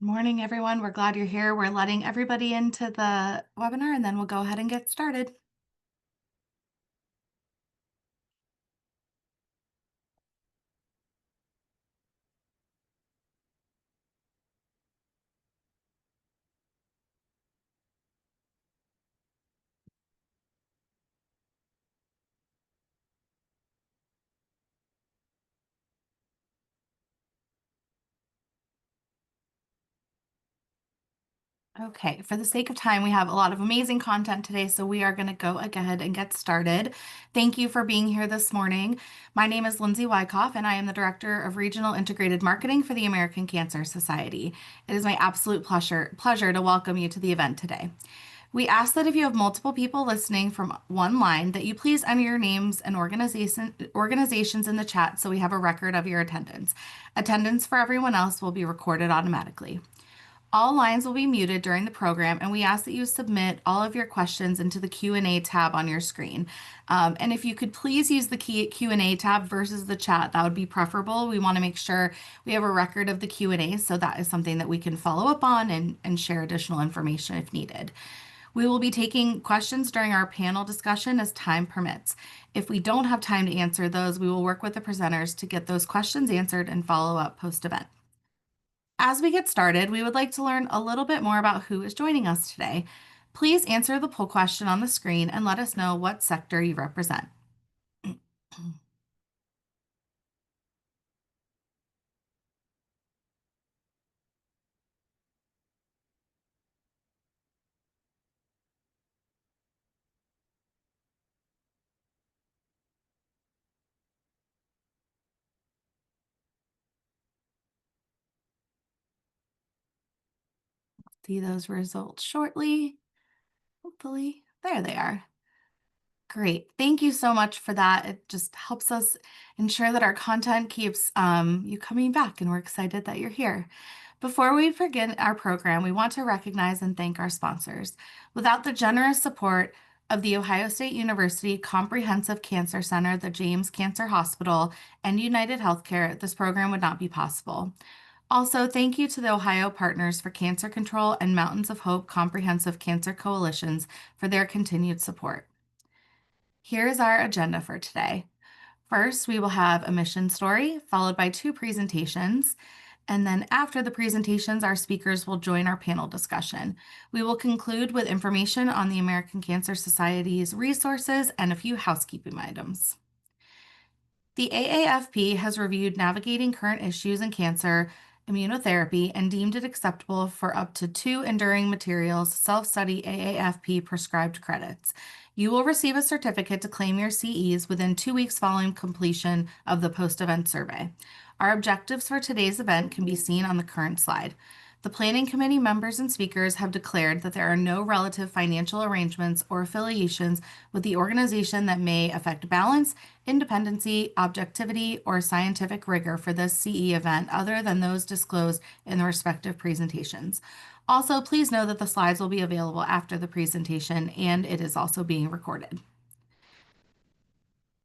Morning, everyone. We're glad you're here. We're letting everybody into the webinar and then we'll go ahead and get started. Okay, for the sake of time, we have a lot of amazing content today, so we are going to go ahead and get started. Thank you for being here this morning. My name is Lindsay Wyckoff, and I am the Director of Regional Integrated Marketing for the American Cancer Society. It is my absolute pleasure to welcome you to the event today. We ask that if you have multiple people listening from one line, that you please enter your names and organizations in the chat so we have a record of your attendance. Attendance for everyone else will be recorded automatically. All lines will be muted during the program, and we ask that you submit all of your questions into the Q&A tab on your screen. And if you could please use the Q&A tab versus the chat, that would be preferable. We want to make sure we have a record of the Q&A, so that is something that we can follow up on and share additional information if needed. We will be taking questions during our panel discussion as time permits. If we don't have time to answer those, we will work with the presenters to get those questions answered and follow up post-event. As we get started, we would like to learn a little bit more about who is joining us today. Please answer the poll question on the screen and let us know what sector you represent. See those results shortly. Hopefully, there they are. Great. Thank you so much for that. It just helps us ensure that our content keeps you coming back, and we're excited that you're here. Before we begin our program, we want to recognize and thank our sponsors. Without the generous support of the Ohio State University Comprehensive Cancer Center, the James Cancer Hospital, and United Healthcare, this program would not be possible. Also, thank you to the Ohio Partners for Cancer Control and Mountains of Hope Comprehensive Cancer Coalitions for their continued support. Here is our agenda for today. First, we will have a mission story, followed by 2 presentations. And then after the presentations, our speakers will join our panel discussion. We will conclude with information on the American Cancer Society's resources and a few housekeeping items. The AAFP has reviewed navigating current issues in cancer immunotherapy and deemed it acceptable for up to 2 enduring materials self-study AAFP prescribed credits. You will receive a certificate to claim your CEs within 2 weeks following completion of the post-event survey. Our objectives for today's event can be seen on the current slide. The Planning Committee members and speakers have declared that there are no relative financial arrangements or affiliations with the organization that may affect balance, independency, objectivity, or scientific rigor for this CE event other than those disclosed in the respective presentations. Also, please know that the slides will be available after the presentation, and it is also being recorded.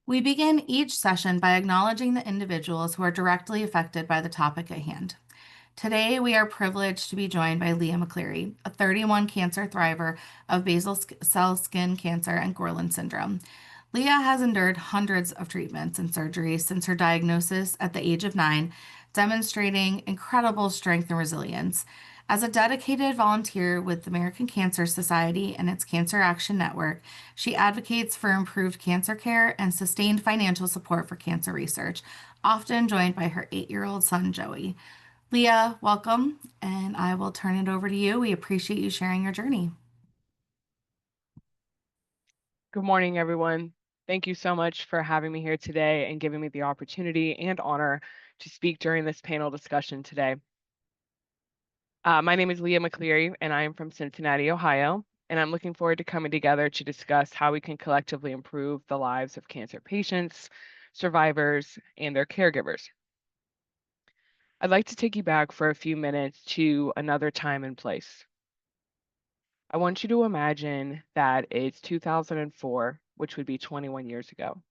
We begin each session by acknowledging the individuals who are directly affected by the topic at hand. Today, we are privileged to be joined by Leah McCleary, a 31 cancer thriver of basal cell skin cancer and Gorlin syndrome. Leah has endured hundreds of treatments and surgeries since her diagnosis at the age of 9, demonstrating incredible strength and resilience. As a dedicated volunteer with the American Cancer Society and its Cancer Action Network, she advocates for improved cancer care and sustained financial support for cancer research, often joined by her 8-year-old son, Joey. Leah, welcome, and I will turn it over to you. We appreciate you sharing your journey. Good morning, everyone. Thank you so much for having me here today and giving me the opportunity and honor to speak during this panel discussion today. My name is Leah McCleary, and I am from Cincinnati, Ohio, and I'm looking forward to coming together to discuss how we can collectively improve the lives of cancer patients, survivors, and their caregivers. I'd like to take you back for a few minutes to another time and place. I want you to imagine that it's 2004, which would be 21 years ago.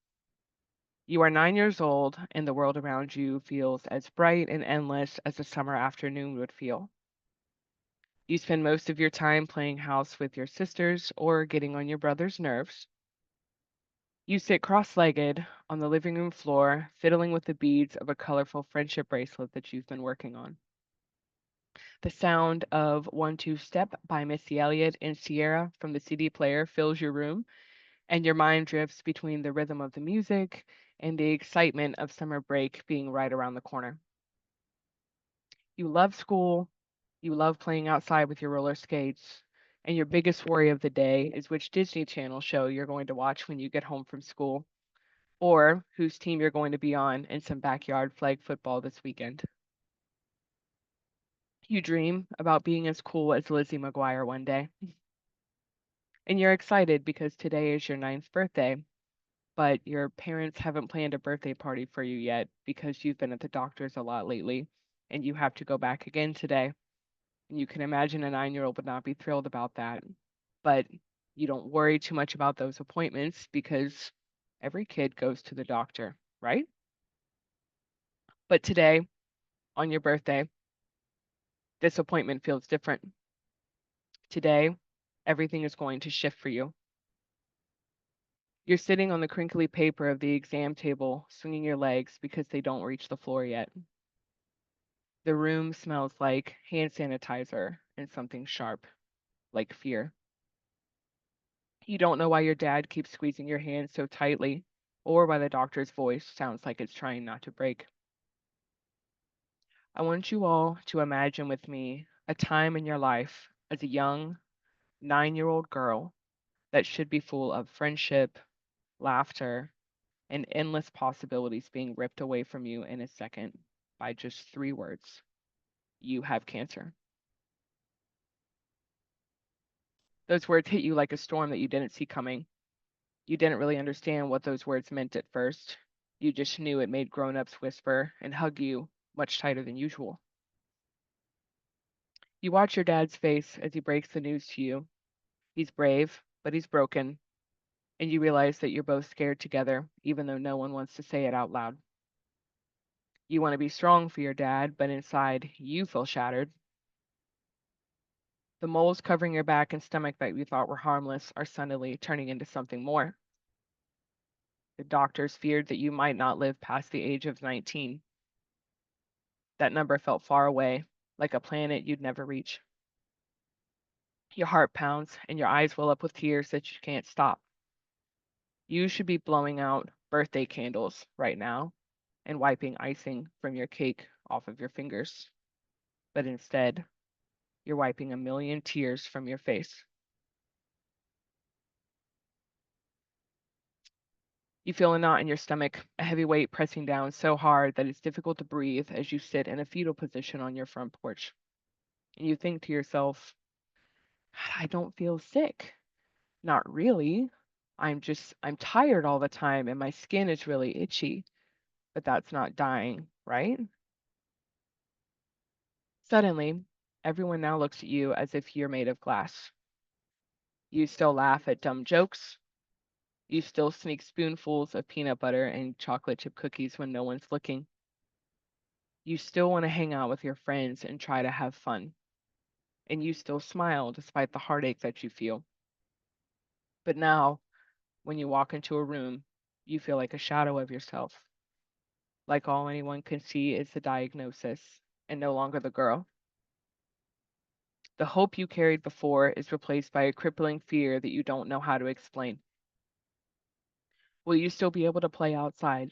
You are 9 years old, and the world around you feels as bright and endless as a summer afternoon would feel. You spend most of your time playing house with your sisters or getting on your brother's nerves. You sit cross legged on the living room floor, fiddling with the beads of a colorful friendship bracelet that you've been working on. The sound of One Two Step by Missy Elliott and Sierra from the CD player fills your room, and your mind drifts between the rhythm of the music and the excitement of summer break being right around the corner. You love school, you love playing outside with your roller skates, and your biggest worry of the day is which Disney Channel show you're going to watch when you get home from school, or whose team you're going to be on in some backyard flag football this weekend. You dream about being as cool as Lizzie McGuire one day, and you're excited because today is your ninth birthday, but your parents haven't planned a birthday party for you yet because you've been at the doctor's a lot lately, and you have to go back again today. And you can imagine a 9-year-old would not be thrilled about that. But you don't worry too much about those appointments because every kid goes to the doctor, right? But today, on your birthday, this appointment feels different. Today, everything is going to shift for you. You're sitting on the crinkly paper of the exam table, swinging your legs because they don't reach the floor yet. The room smells like hand sanitizer and something sharp, like fear. You don't know why your dad keeps squeezing your hand so tightly, or why the doctor's voice sounds like it's trying not to break. I want you all to imagine with me a time in your life as a young 9-year-old girl that should be full of friendship, laughter, and endless possibilities being ripped away from you in a second by just 3 words: you have cancer. Those words hit you like a storm that you didn't see coming. You didn't really understand what those words meant at first. You just knew it made grown-ups whisper and hug you much tighter than usual. You watch your dad's face as he breaks the news to you. He's brave, but he's broken, and you realize that you're both scared together, even though no one wants to say it out loud. You want to be strong for your dad, but inside you feel shattered. The moles covering your back and stomach that you thought were harmless are suddenly turning into something more. The doctors feared that you might not live past the age of 19. That number felt far away, like a planet you'd never reach. Your heart pounds and your eyes well up with tears that you can't stop. You should be blowing out birthday candles right now and wiping icing from your cake off of your fingers. But instead, you're wiping a million tears from your face. You feel a knot in your stomach, a heavy weight pressing down so hard that it's difficult to breathe as you sit in a fetal position on your front porch. And you think to yourself, I don't feel sick. Not really. I'm tired all the time and my skin is really itchy, but that's not dying, right? Suddenly, everyone now looks at you as if you're made of glass. You still laugh at dumb jokes. You still sneak spoonfuls of peanut butter and chocolate chip cookies when no one's looking. You still want to hang out with your friends and try to have fun. And you still smile despite the heartache that you feel. But now, when you walk into a room, you feel like a shadow of yourself. Like all anyone can see is the diagnosis and no longer the girl. The hope you carried before is replaced by a crippling fear that you don't know how to explain. Will you still be able to play outside?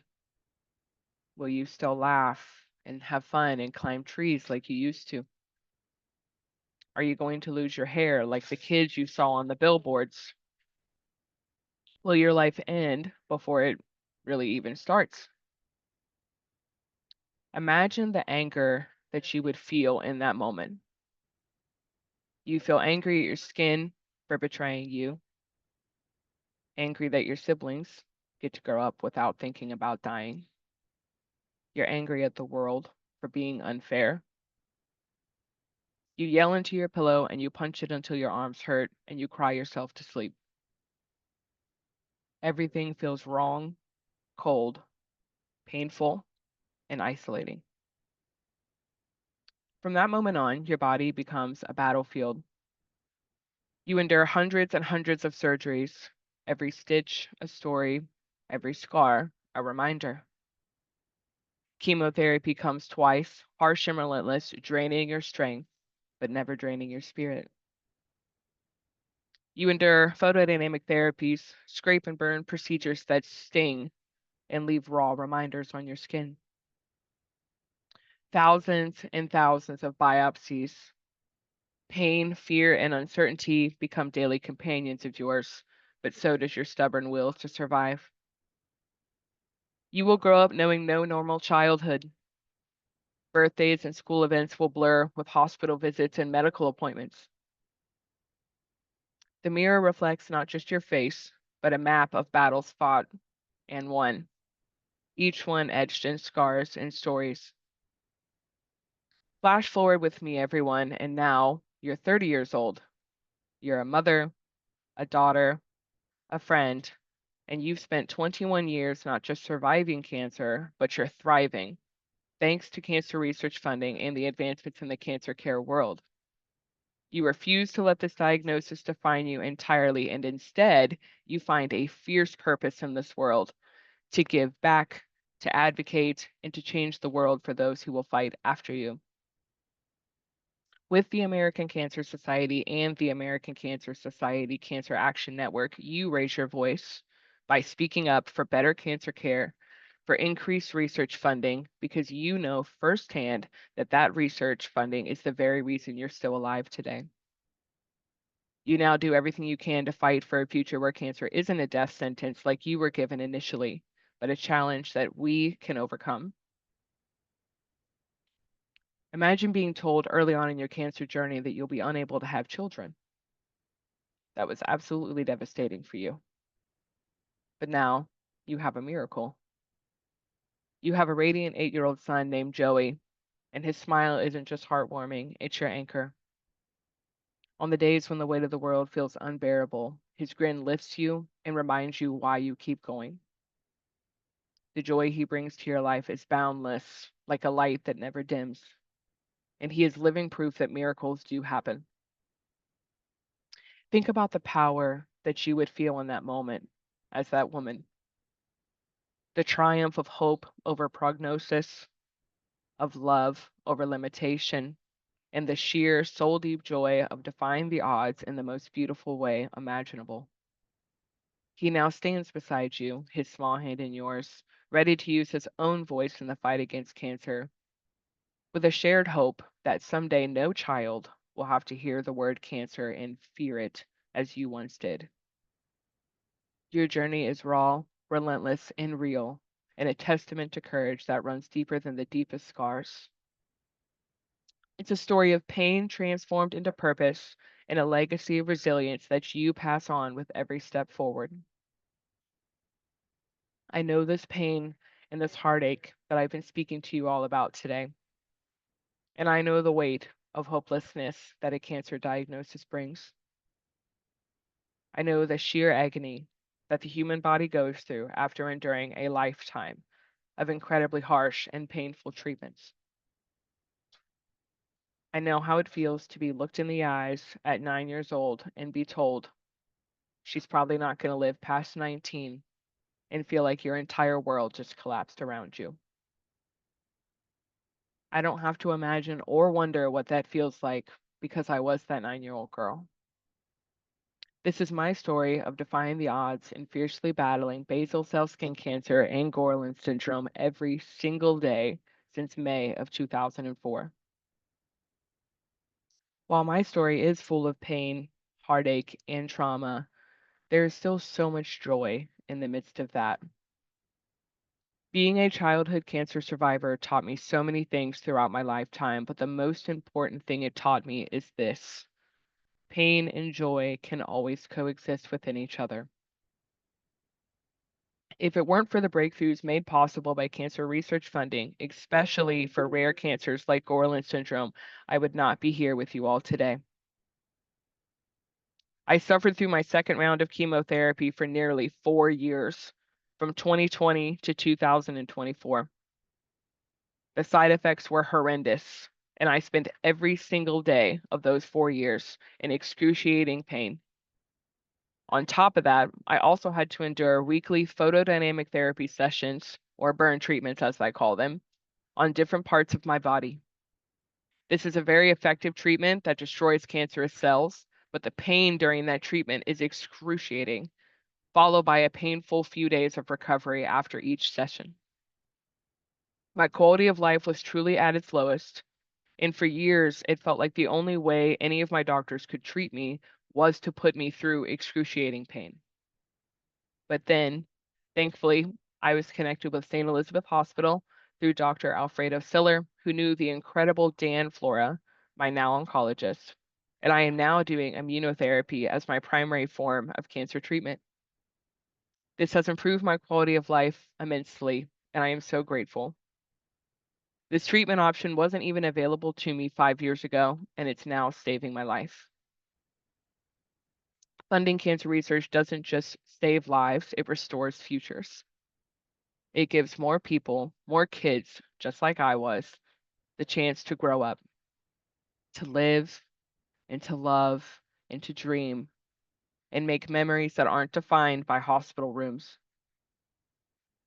Will you still laugh and have fun and climb trees like you used to? Are you going to lose your hair like the kids you saw on the billboards? Will your life end before it really even starts? Imagine the anger that you would feel in that moment. You feel angry at your skin for betraying you, angry that your siblings get to grow up without thinking about dying. You're angry at the world for being unfair. You yell into your pillow and you punch it until your arms hurt and you cry yourself to sleep. Everything feels wrong, cold, painful, and isolating. From that moment on, your body becomes a battlefield. You endure hundreds and hundreds of surgeries, every stitch a story, every scar a reminder. Chemotherapy comes twice, harsh and relentless, draining your strength, but never draining your spirit. You endure photodynamic therapies, scrape and burn procedures that sting and leave raw reminders on your skin. Thousands and thousands of biopsies. Pain, fear, and uncertainty become daily companions of yours, but so does your stubborn will to survive. You will grow up knowing no normal childhood. Birthdays and school events will blur with hospital visits and medical appointments. The mirror reflects not just your face, but a map of battles fought and won, each one etched in scars and stories. Flash forward with me, everyone, and now you're 30 years old. You're a mother, a daughter, a friend, and you've spent 21 years not just surviving cancer, but you're thriving, thanks to cancer research funding and the advancements in the cancer care world. You refuse to let this diagnosis define you entirely, and instead, you find a fierce purpose in this world to give back, to advocate, and to change the world for those who will fight after you. With the American Cancer Society and the American Cancer Society Cancer Action Network, you raise your voice by speaking up for better cancer care, for increased research funding, because you know firsthand that that research funding is the very reason you're still alive today. You now do everything you can to fight for a future where cancer isn't a death sentence like you were given initially, but a challenge that we can overcome. Imagine being told early on in your cancer journey that you'll be unable to have children. That was absolutely devastating for you. But now you have a miracle. You have a radiant 8-year-old son named Joey, and his smile isn't just heartwarming, it's your anchor. On the days when the weight of the world feels unbearable, his grin lifts you and reminds you why you keep going. The joy he brings to your life is boundless, like a light that never dims, and he is living proof that miracles do happen. Think about the power that you would feel in that moment as that woman. The triumph of hope over prognosis, of love over limitation, and the sheer soul deep joy of defying the odds in the most beautiful way imaginable. He now stands beside you, his small hand in yours, ready to use his own voice in the fight against cancer, with a shared hope that someday no child will have to hear the word cancer and fear it as you once did. Your journey is raw, relentless, and real, and a testament to courage that runs deeper than the deepest scars. It's a story of pain transformed into purpose and a legacy of resilience that you pass on with every step forward. I know this pain and this heartache that I've been speaking to you all about today, and I know the weight of hopelessness that a cancer diagnosis brings. I know the sheer agony that the human body goes through after enduring a lifetime of incredibly harsh and painful treatments. I know how it feels to be looked in the eyes at 9 years old and be told she's probably not going to live past 19 and feel like your entire world just collapsed around you. I don't have to imagine or wonder what that feels like because I was that 9-year-old girl. This is my story of defying the odds and fiercely battling basal cell skin cancer and Gorlin syndrome every single day since May of 2004. While my story is full of pain, heartache, and trauma, there is still so much joy in the midst of that. Being a childhood cancer survivor taught me so many things throughout my lifetime, but the most important thing it taught me is this: pain and joy can always coexist within each other. If it weren't for the breakthroughs made possible by cancer research funding, especially for rare cancers like Gorlin syndrome, I would not be here with you all today. I suffered through my second round of chemotherapy for nearly 4 years, from 2020 to 2024. The side effects were horrendous, and I spent every single day of those 4 years in excruciating pain. On top of that, I also had to endure weekly photodynamic therapy sessions, or burn treatments as I call them, on different parts of my body. This is a very effective treatment that destroys cancerous cells, but the pain during that treatment is excruciating, followed by a painful few days of recovery after each session. My quality of life was truly at its lowest, and for years it felt like the only way any of my doctors could treat me was to put me through excruciating pain. But then, thankfully, I was connected with St. Elizabeth Hospital through Dr. Alfredo Siller, who knew the incredible Dan Flora, my now oncologist, and I am now doing immunotherapy as my primary form of cancer treatment. This has improved my quality of life immensely, and I am so grateful. This treatment option wasn't even available to me 5 years ago, and it's now saving my life. Funding cancer research doesn't just save lives, it restores futures. It gives more people, more kids, just like I was, the chance to grow up, to live, and to love, and to dream, and make memories that aren't defined by hospital rooms,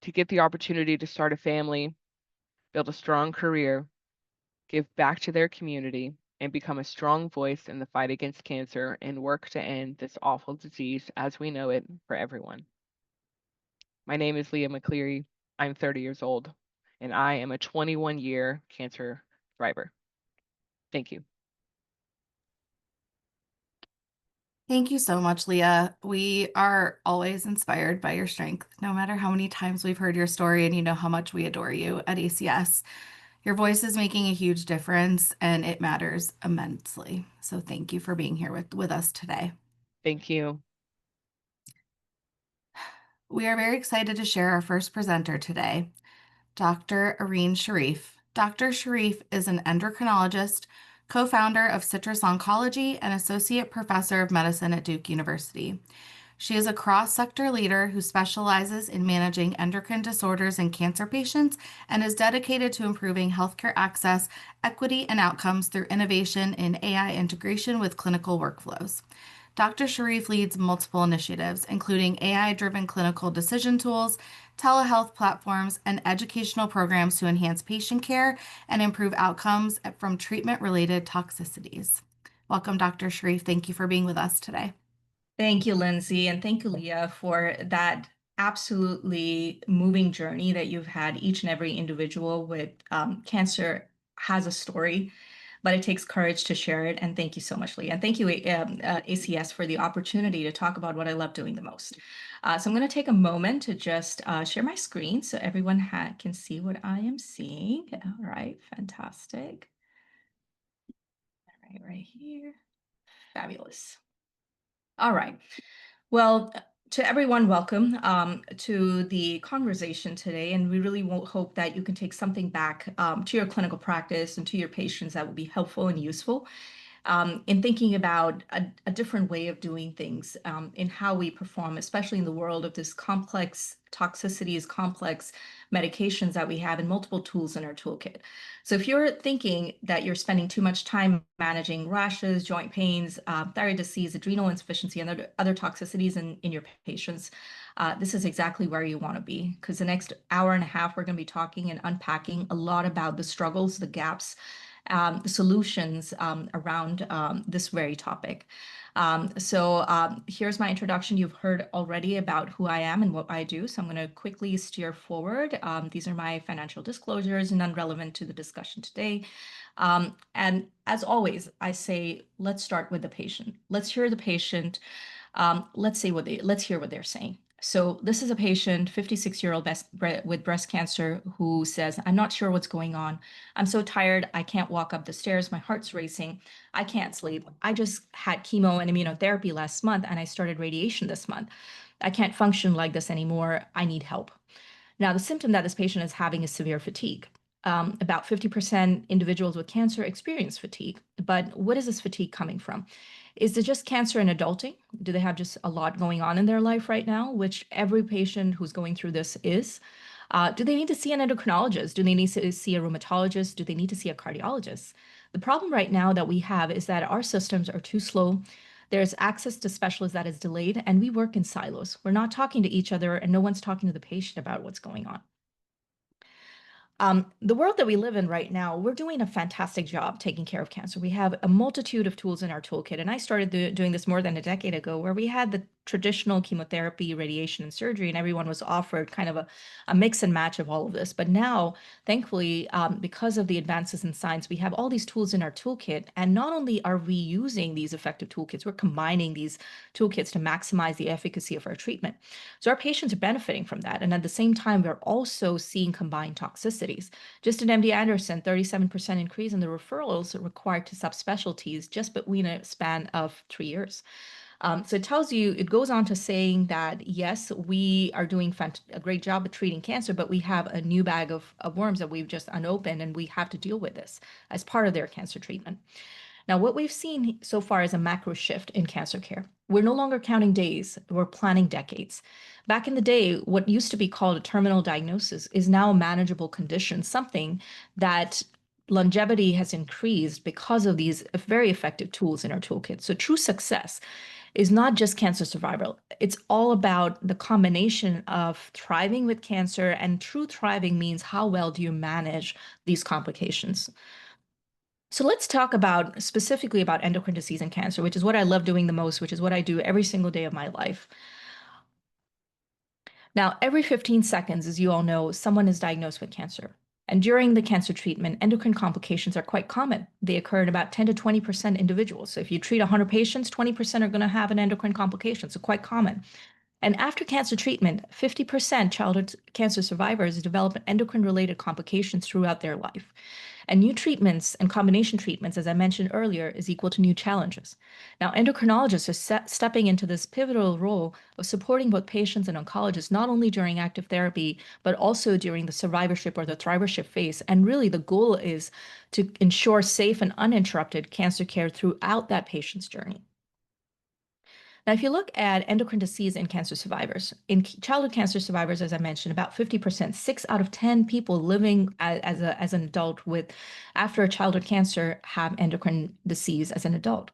to get the opportunity to start a family, build a strong career, give back to their community, and become a strong voice in the fight against cancer and work to end this awful disease as we know it for everyone. My name is Leah McCleary. I'm 30 years old, and I am a 21-year cancer thriver. Thank you. Thank you so much, Leah. We are always inspired by your strength, no matter how many times we've heard your story, and you know how much we adore you at ACS. Your voice is making a huge difference and it matters immensely. So thank you for being here with us today. Thank you. We are very excited to share our first presenter today, Dr. Irene Sharif. Dr. Sharif is an endocrinologist, co-founder of Citrus Oncology, and associate professor of medicine at Duke University. She is a cross-sector leader who specializes in managing endocrine disorders in cancer patients and is dedicated to improving healthcare access, equity, and outcomes through innovation in AI integration with clinical workflows. Dr. Sharif leads multiple initiatives, including AI-driven clinical decision tools, telehealth platforms, and educational programs to enhance patient care and improve outcomes from treatment-related toxicities. Welcome, Dr. Sharif. Thank you for being with us today. Thank you, Lindsay, and thank you, Leah, for that absolutely moving journey that you've had. Each and every individual with cancer has a story, but it takes courage to share it. And thank you so much, Leah. And thank you, ACS, for the opportunity to talk about what I love doing the most. So I'm going to take a moment to just share my screen so everyone can see what I am seeing. All right, fantastic. All right here. Fabulous. All right. Well, to everyone, welcome to the conversation today. And we really hope that you can take something back to your clinical practice and to your patients that will be helpful and useful in thinking about a different way of doing things in how we perform, especially in the world of this complex toxicities, complex medications that we have, and multiple tools in our toolkit. So if you're thinking that you're spending too much time managing rashes, joint pains, thyroid disease, adrenal insufficiency, and other toxicities in your patients, this is exactly where you want to be, because the next hour and a half, we're going to be talking and unpacking a lot about the struggles, the gaps, the solutions around this very topic. So here's my introduction. You've heard already about who I am and what I do, so I'm going to quickly steer forward. These are my financial disclosures, none relevant to the discussion today. And as always, I say, let's start with the patient. Let's hear the patient. Let's hear what they're saying. So this is a patient, 56-year-old with breast cancer, who says, I'm not sure what's going on. I'm so tired. I can't walk up the stairs. My heart's racing. I can't sleep. I just had chemo and immunotherapy last month, and I started radiation this month. I can't function like this anymore. I need help. Now, the symptom that this patient is having is severe fatigue. About 50% individuals with cancer experience fatigue. But what is this fatigue coming from? Is it just cancer in adulting? Do they have just a lot going on in their life right now, which every patient who's going through this is? Do they need to see an endocrinologist? Do they need to see a rheumatologist? Do they need to see a cardiologist? The problem right now that we have is that our systems are too slow. There's access to specialists that is delayed, and we work in silos. We're not talking to each other, and no one's talking to the patient about what's going on. The world that we live in right now, we're doing a fantastic job taking care of cancer. We have a multitude of tools in our toolkit. And I started doing this more than a decade ago, where we had the traditional chemotherapy, radiation, and surgery, and everyone was offered kind of a mix and match of all of this. But now, thankfully, because of the advances in science, we have all these tools in our toolkit. And not only are we using these effective toolkits, we're combining these toolkits to maximize the efficacy of our treatment. So our patients are benefiting from that. And at the same time, we're also seeing combined toxicities. Just at MD Anderson, 37% increase in the referrals required to subspecialties just between a span of 3 years. So it tells you, it goes on to saying that, yes, we are doing a great job at treating cancer, but we have a new bag of worms that we've just unopened, and we have to deal with this as part of their cancer treatment. Now, what we've seen so far is a macro shift in cancer care. We're no longer counting days, we're planning decades. Back in the day, what used to be called a terminal diagnosis is now a manageable condition, something that longevity has increased because of these very effective tools in our toolkit. So true success is not just cancer survival. It's all about the combination of thriving with cancer, and true thriving means how well do you manage these complications. So let's talk about specifically about endocrine disease and cancer, which is what I love doing the most, which is what I do every single day of my life. Now, every 15 seconds, as you all know, someone is diagnosed with cancer. And during the cancer treatment, endocrine complications are quite common. They occur in about 10 to 20% individuals. So if you treat 100 patients, 20% are going to have an endocrine complication. So quite common. And after cancer treatment, 50% childhood cancer survivors develop endocrine-related complications throughout their life. And new treatments and combination treatments, as I mentioned earlier, is equal to new challenges. Now, endocrinologists are stepping into this pivotal role of supporting both patients and oncologists, not only during active therapy, but also during the survivorship or the thrivership phase. And really, the goal is to ensure safe and uninterrupted cancer care throughout that patient's journey. Now, if you look at endocrine disease in cancer survivors, in childhood cancer survivors, as I mentioned, about 50%, 6 out of 10 people living as an adult with after a childhood cancer have endocrine disease as an adult.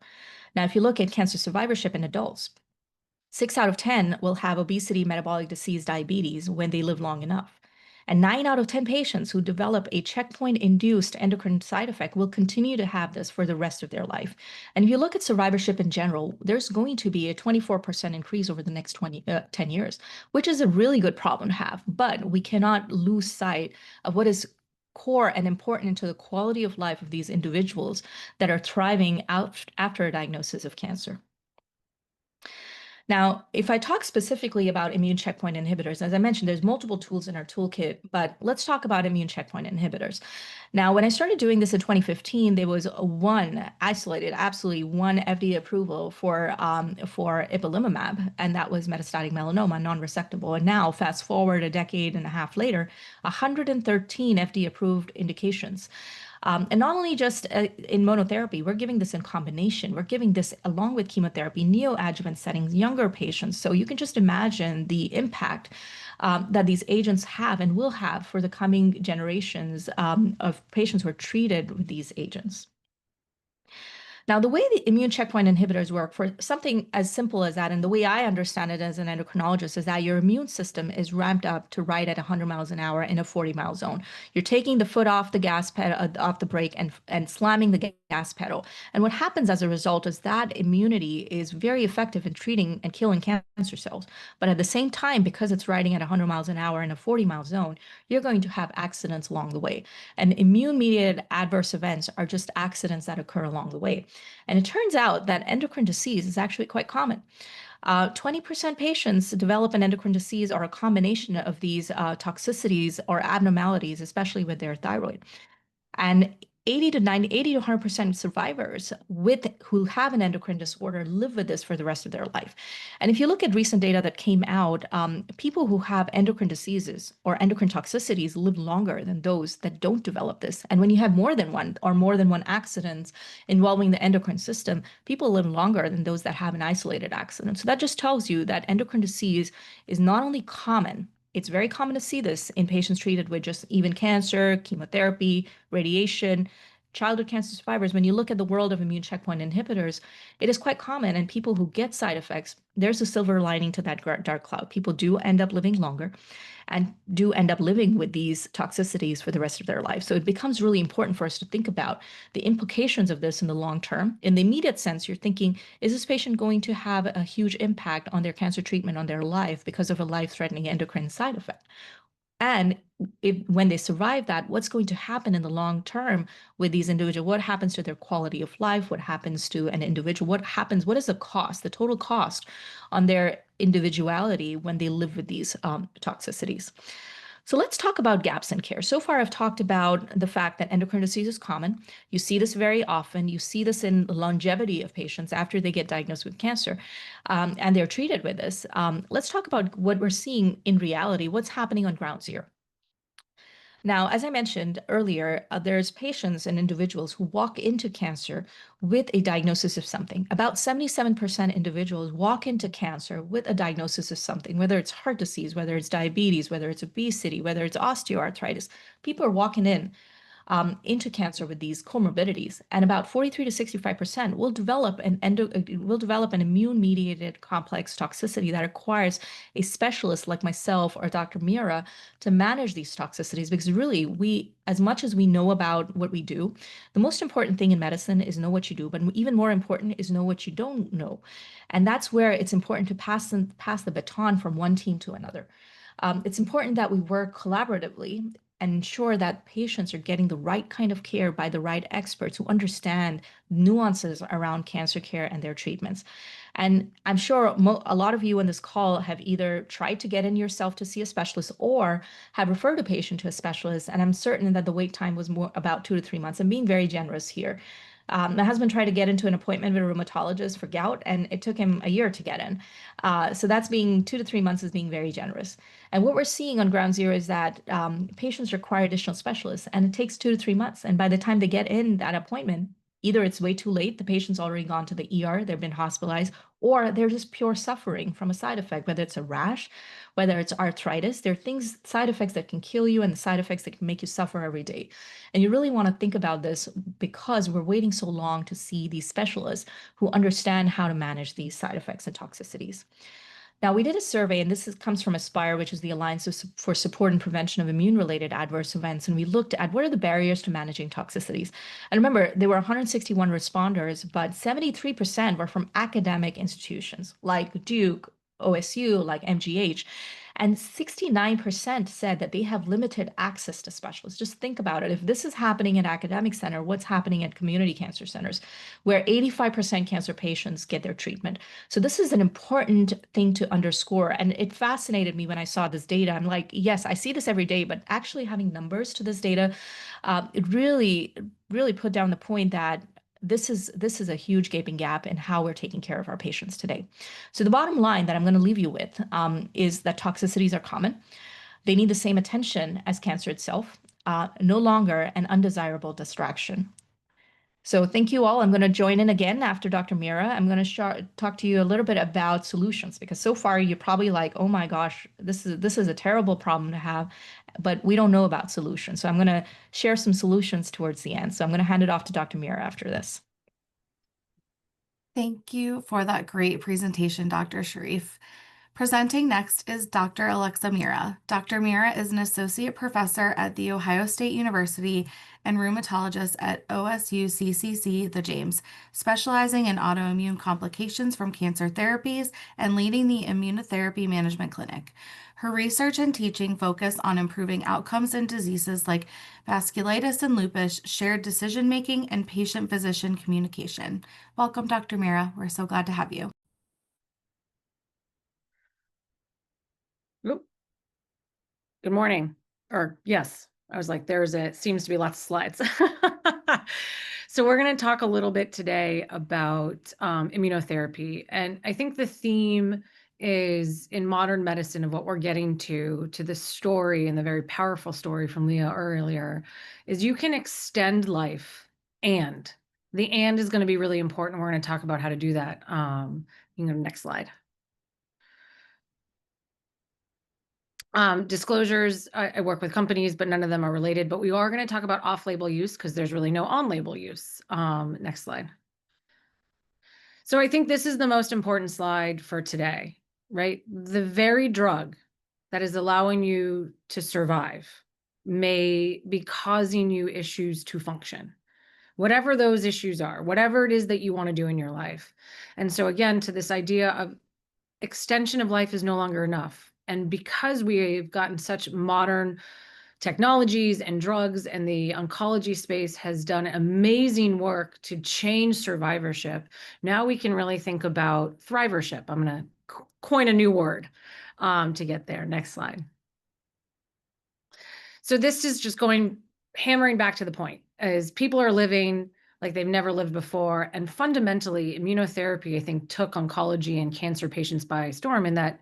Now, if you look at cancer survivorship in adults, 6 out of 10 will have obesity, metabolic disease, diabetes when they live long enough. And 9 out of 10 patients who develop a checkpoint-induced endocrine side effect will continue to have this for the rest of their life. And if you look at survivorship in general, there's going to be a 24% increase over the next 10 years, which is a really good problem to have. But we cannot lose sight of what is core and important to the quality of life of these individuals that are thriving out after a diagnosis of cancer. Now, if I talk specifically about immune checkpoint inhibitors, as I mentioned, there's multiple tools in our toolkit, but let's talk about immune checkpoint inhibitors. Now, when I started doing this in 2015, there was one isolated, absolutely one FDA approval for ipilimumab, and that was metastatic melanoma, non-resectable. And now, fast forward a decade and a half later, 113 FDA-approved indications. And not only just in monotherapy, we're giving this in combination. We're giving this along with chemotherapy, neoadjuvant settings, younger patients. So you can just imagine the impact that these agents have and will have for the coming generations of patients who are treated with these agents. Now, the way the immune checkpoint inhibitors work for something as simple as that, and the way I understand it as an endocrinologist, is that your immune system is ramped up to right at 100 miles an hour in a 40-mile zone. You're taking the foot off the gas pedal, off the brake, and slamming the gas pedal. And what happens as a result is that immunity is very effective in treating and killing cancer cells. But at the same time, because it's riding at 100 miles an hour in a 40-mile zone, you're going to have accidents along the way. And immune-mediated adverse events are just accidents that occur along the way. And it turns out that endocrine disease is actually quite common. 20% patients develop an endocrine disease or a combination of these toxicities or abnormalities, especially with their thyroid. And 80 to 100% of survivors who have an endocrine disorder live with this for the rest of their life. And if you look at recent data that came out, people who have endocrine diseases or endocrine toxicities live longer than those that don't develop this. And when you have more than one accident involving the endocrine system, people live longer than those that have an isolated accident. So that just tells you that endocrine disease is not only common, it's very common to see this in patients treated with just even cancer, chemotherapy, radiation, childhood cancer survivors, when you look at the world of immune checkpoint inhibitors, it is quite common. And people who get side effects, there's a silver lining to that dark cloud. People do end up living longer and do end up living with these toxicities for the rest of their life. So it becomes really important for us to think about the implications of this in the long term. In the immediate sense, you're thinking, is this patient going to have a huge impact on their cancer treatment, on their life because of a life-threatening endocrine side effect? And when they survive that, what's going to happen in the long term with these individuals? What happens to their quality of life? What happens to an individual? What is the cost, the total cost on their individuality when they live with these toxicities? So let's talk about gaps in care. So far, I've talked about the fact that endocrine disease is common. You see this very often. You see this in the longevity of patients after they get diagnosed with cancer, and they're treated with this. Let's talk about what we're seeing in reality, what's happening on ground zero. Now, as I mentioned earlier, there's patients and individuals who walk into cancer with a diagnosis of something. About 77% individuals walk into cancer with a diagnosis of something, whether it's heart disease, whether it's diabetes, whether it's obesity, whether it's osteoarthritis. People are walking in into cancer with these comorbidities, and about 43 to 65% will develop an immune-mediated complex toxicity that requires a specialist like myself or Dr. Mira to manage these toxicities. Because really, as much as we know about what we do, the most important thing in medicine is know what you do, but even more important is know what you don't know, and that's where it's important to pass the baton from one team to another. It's important that we work collaboratively and ensure that patients are getting the right kind of care by the right experts who understand nuances around cancer care and their treatments. And I'm sure a lot of you on this call have either tried to get in yourself to see a specialist or have referred a patient to a specialist. And I'm certain that the wait time was more about 2 to 3 months. I'm being very generous here. My husband tried to get into an appointment with a rheumatologist for gout, and it took him a year to get in. So that's being 2 to 3 months is being very generous. And what we're seeing on ground zero is that patients require additional specialists, and it takes 2 to 3 months. And by the time they get in that appointment, either it's way too late, the patient's already gone to the ER, they've been hospitalized, or they're just pure suffering from a side effect, whether it's a rash, whether it's arthritis. There are side effects that can kill you and the side effects that can make you suffer every day. And you really want to think about this because we're waiting so long to see these specialists who understand how to manage these side effects and toxicities. Now, we did a survey, and comes from Aspire, which is the Alliance for Support and Prevention of Immune-Related Adverse Events. And we looked at what are the barriers to managing toxicities. And remember, there were 161 responders, but 73% were from academic institutions like Duke, OSU, like MGH. And 69% said that they have limited access to specialists. Just think about it. If this is happening at academic center, what's happening at community cancer centers, where 85% cancer patients get their treatment? So this is an important thing to underscore. And it fascinated me when I saw this data. I'm like, yes, I see this every day, but actually having numbers to this data, it really, really put down the point that this is a huge gaping gap in how we're taking care of our patients today. So the bottom line that I'm going to leave you with is that toxicities are common. They need the same attention as cancer itself, no longer an undesirable distraction. So thank you all. I'm going to join in again after Dr. Mira. I'm going to talk to you a little bit about solutions, because so far you're probably like, oh my gosh, this is a terrible problem to have, but we don't know about solutions. So I'm going to share some solutions towards the end. So I'm going to hand it off to Dr. Mira after this. Thank you for that great presentation, Dr. Sharif. Presenting next is Dr. Alexa Mira. Dr. Mira is an associate professor at The Ohio State University and rheumatologist at OSU CCC, the James, specializing in autoimmune complications from cancer therapies and leading the Immunotherapy Management Clinic. Her research and teaching focus on improving outcomes in diseases like vasculitis and lupus, shared decision-making, and patient-physician communication. Welcome, Dr. Mira. We're so glad to have you. Oop. Good morning. Or yes, I was like, seems to be lots of slides. So we're going to talk a little bit today about immunotherapy. And I think the theme is in modern medicine of what we're getting to the story, and the very powerful story from Leah earlier, is you can extend life, and the and is going to be really important. We're going to talk about how to do that. You can go to the next slide. Disclosures, I work with companies, but none of them are related, but we are going to talk about off-label use because there's really no on-label use. Next slide. So I think this is the most important slide for today, right? The very drug that is allowing you to survive may be causing you issues to function, whatever those issues are, whatever it is that you want to do in your life. And so again, to this idea of extension of life is no longer enough. And because we've gotten such modern technologies and drugs, and the oncology space has done amazing work to change survivorship, now we can really think about thrivership. I'm going to coin a new word to get there. Next slide. So this is just hammering back to the point, is people are living like they've never lived before. And fundamentally, immunotherapy, I think, took oncology and cancer patients by storm in that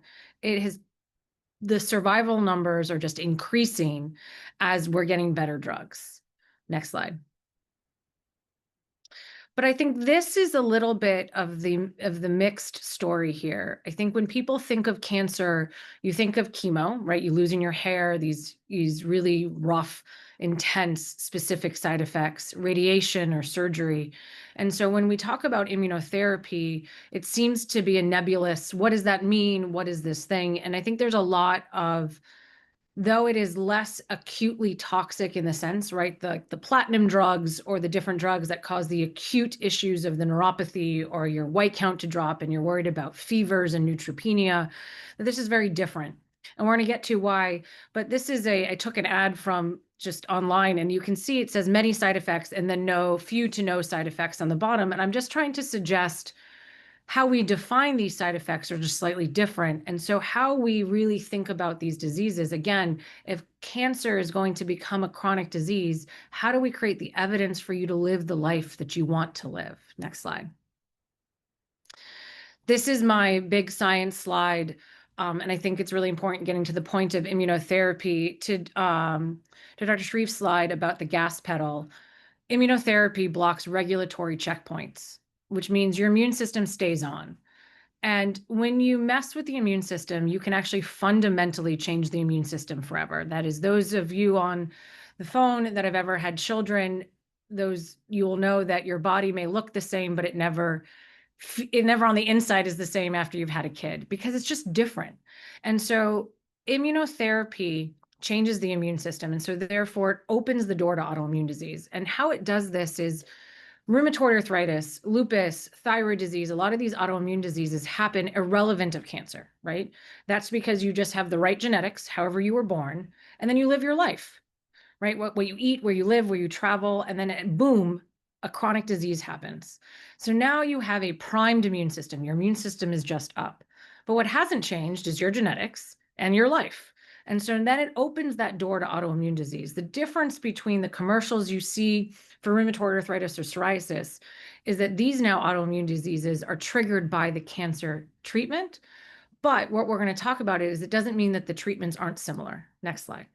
the survival numbers are just increasing as we're getting better drugs. Next slide. But I think this is a little bit of the mixed story here. I think when people think of cancer, you think of chemo, right? You losing your hair, these really rough, intense, specific side effects, radiation or surgery. And so when we talk about immunotherapy, it seems to be a nebulous, what does that mean? What is this thing? And I think there's a lot of, though it is less acutely toxic in the sense, right? The platinum drugs or the different drugs that cause the acute issues of the neuropathy or your white count to drop and you're worried about fevers and neutropenia, this is very different. And we're going to get to why, but this is I took an ad from just online and you can see it says many side effects and then few to no side effects on the bottom. And I'm just trying to suggest how we define these side effects are just slightly different. And so how we really think about these diseases, again, if cancer is going to become a chronic disease, how do we create the evidence for you to live the life that you want to live? Next slide. This is my big science slide. And I think it's really important getting to the point of immunotherapy. To Dr. Sharif's slide about the gas pedal, immunotherapy blocks regulatory checkpoints, which means your immune system stays on. And when you mess with the immune system, you can actually fundamentally change the immune system forever. That is, those of you on the phone that have ever had children, you will know that your body may look the same, but it never on the inside is the same after you've had a kid because it's just different. And so immunotherapy changes the immune system. And so therefore it opens the door to autoimmune disease. And how it does this is rheumatoid arthritis, lupus, thyroid disease, a lot of these autoimmune diseases happen irrelevant of cancer, right? That's because you just have the right genetics, however you were born, and then you live your life, right? What you eat, where you live, where you travel, and then boom, a chronic disease happens. So now you have a primed immune system. Your immune system is just up. But what hasn't changed is your genetics and your life. And so then it opens that door to autoimmune disease. The difference between the commercials you see for rheumatoid arthritis or psoriasis is that these now autoimmune diseases are triggered by the cancer treatment. But what we're going to talk about is it doesn't mean that the treatments aren't similar. Next slide.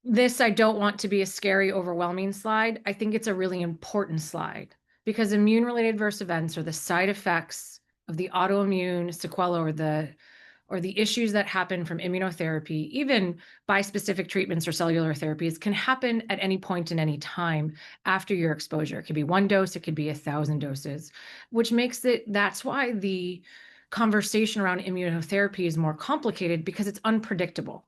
This, I don't want to be a scary, overwhelming slide. I think it's a really important slide because immune-related adverse events are the side effects of the autoimmune sequela or the issues that happen from immunotherapy, even bispecific treatments or cellular therapies, can happen at any point in any time after your exposure. It could be 1 dose, it could be 1,000 doses, which makes that's why the conversation around immunotherapy is more complicated because it's unpredictable.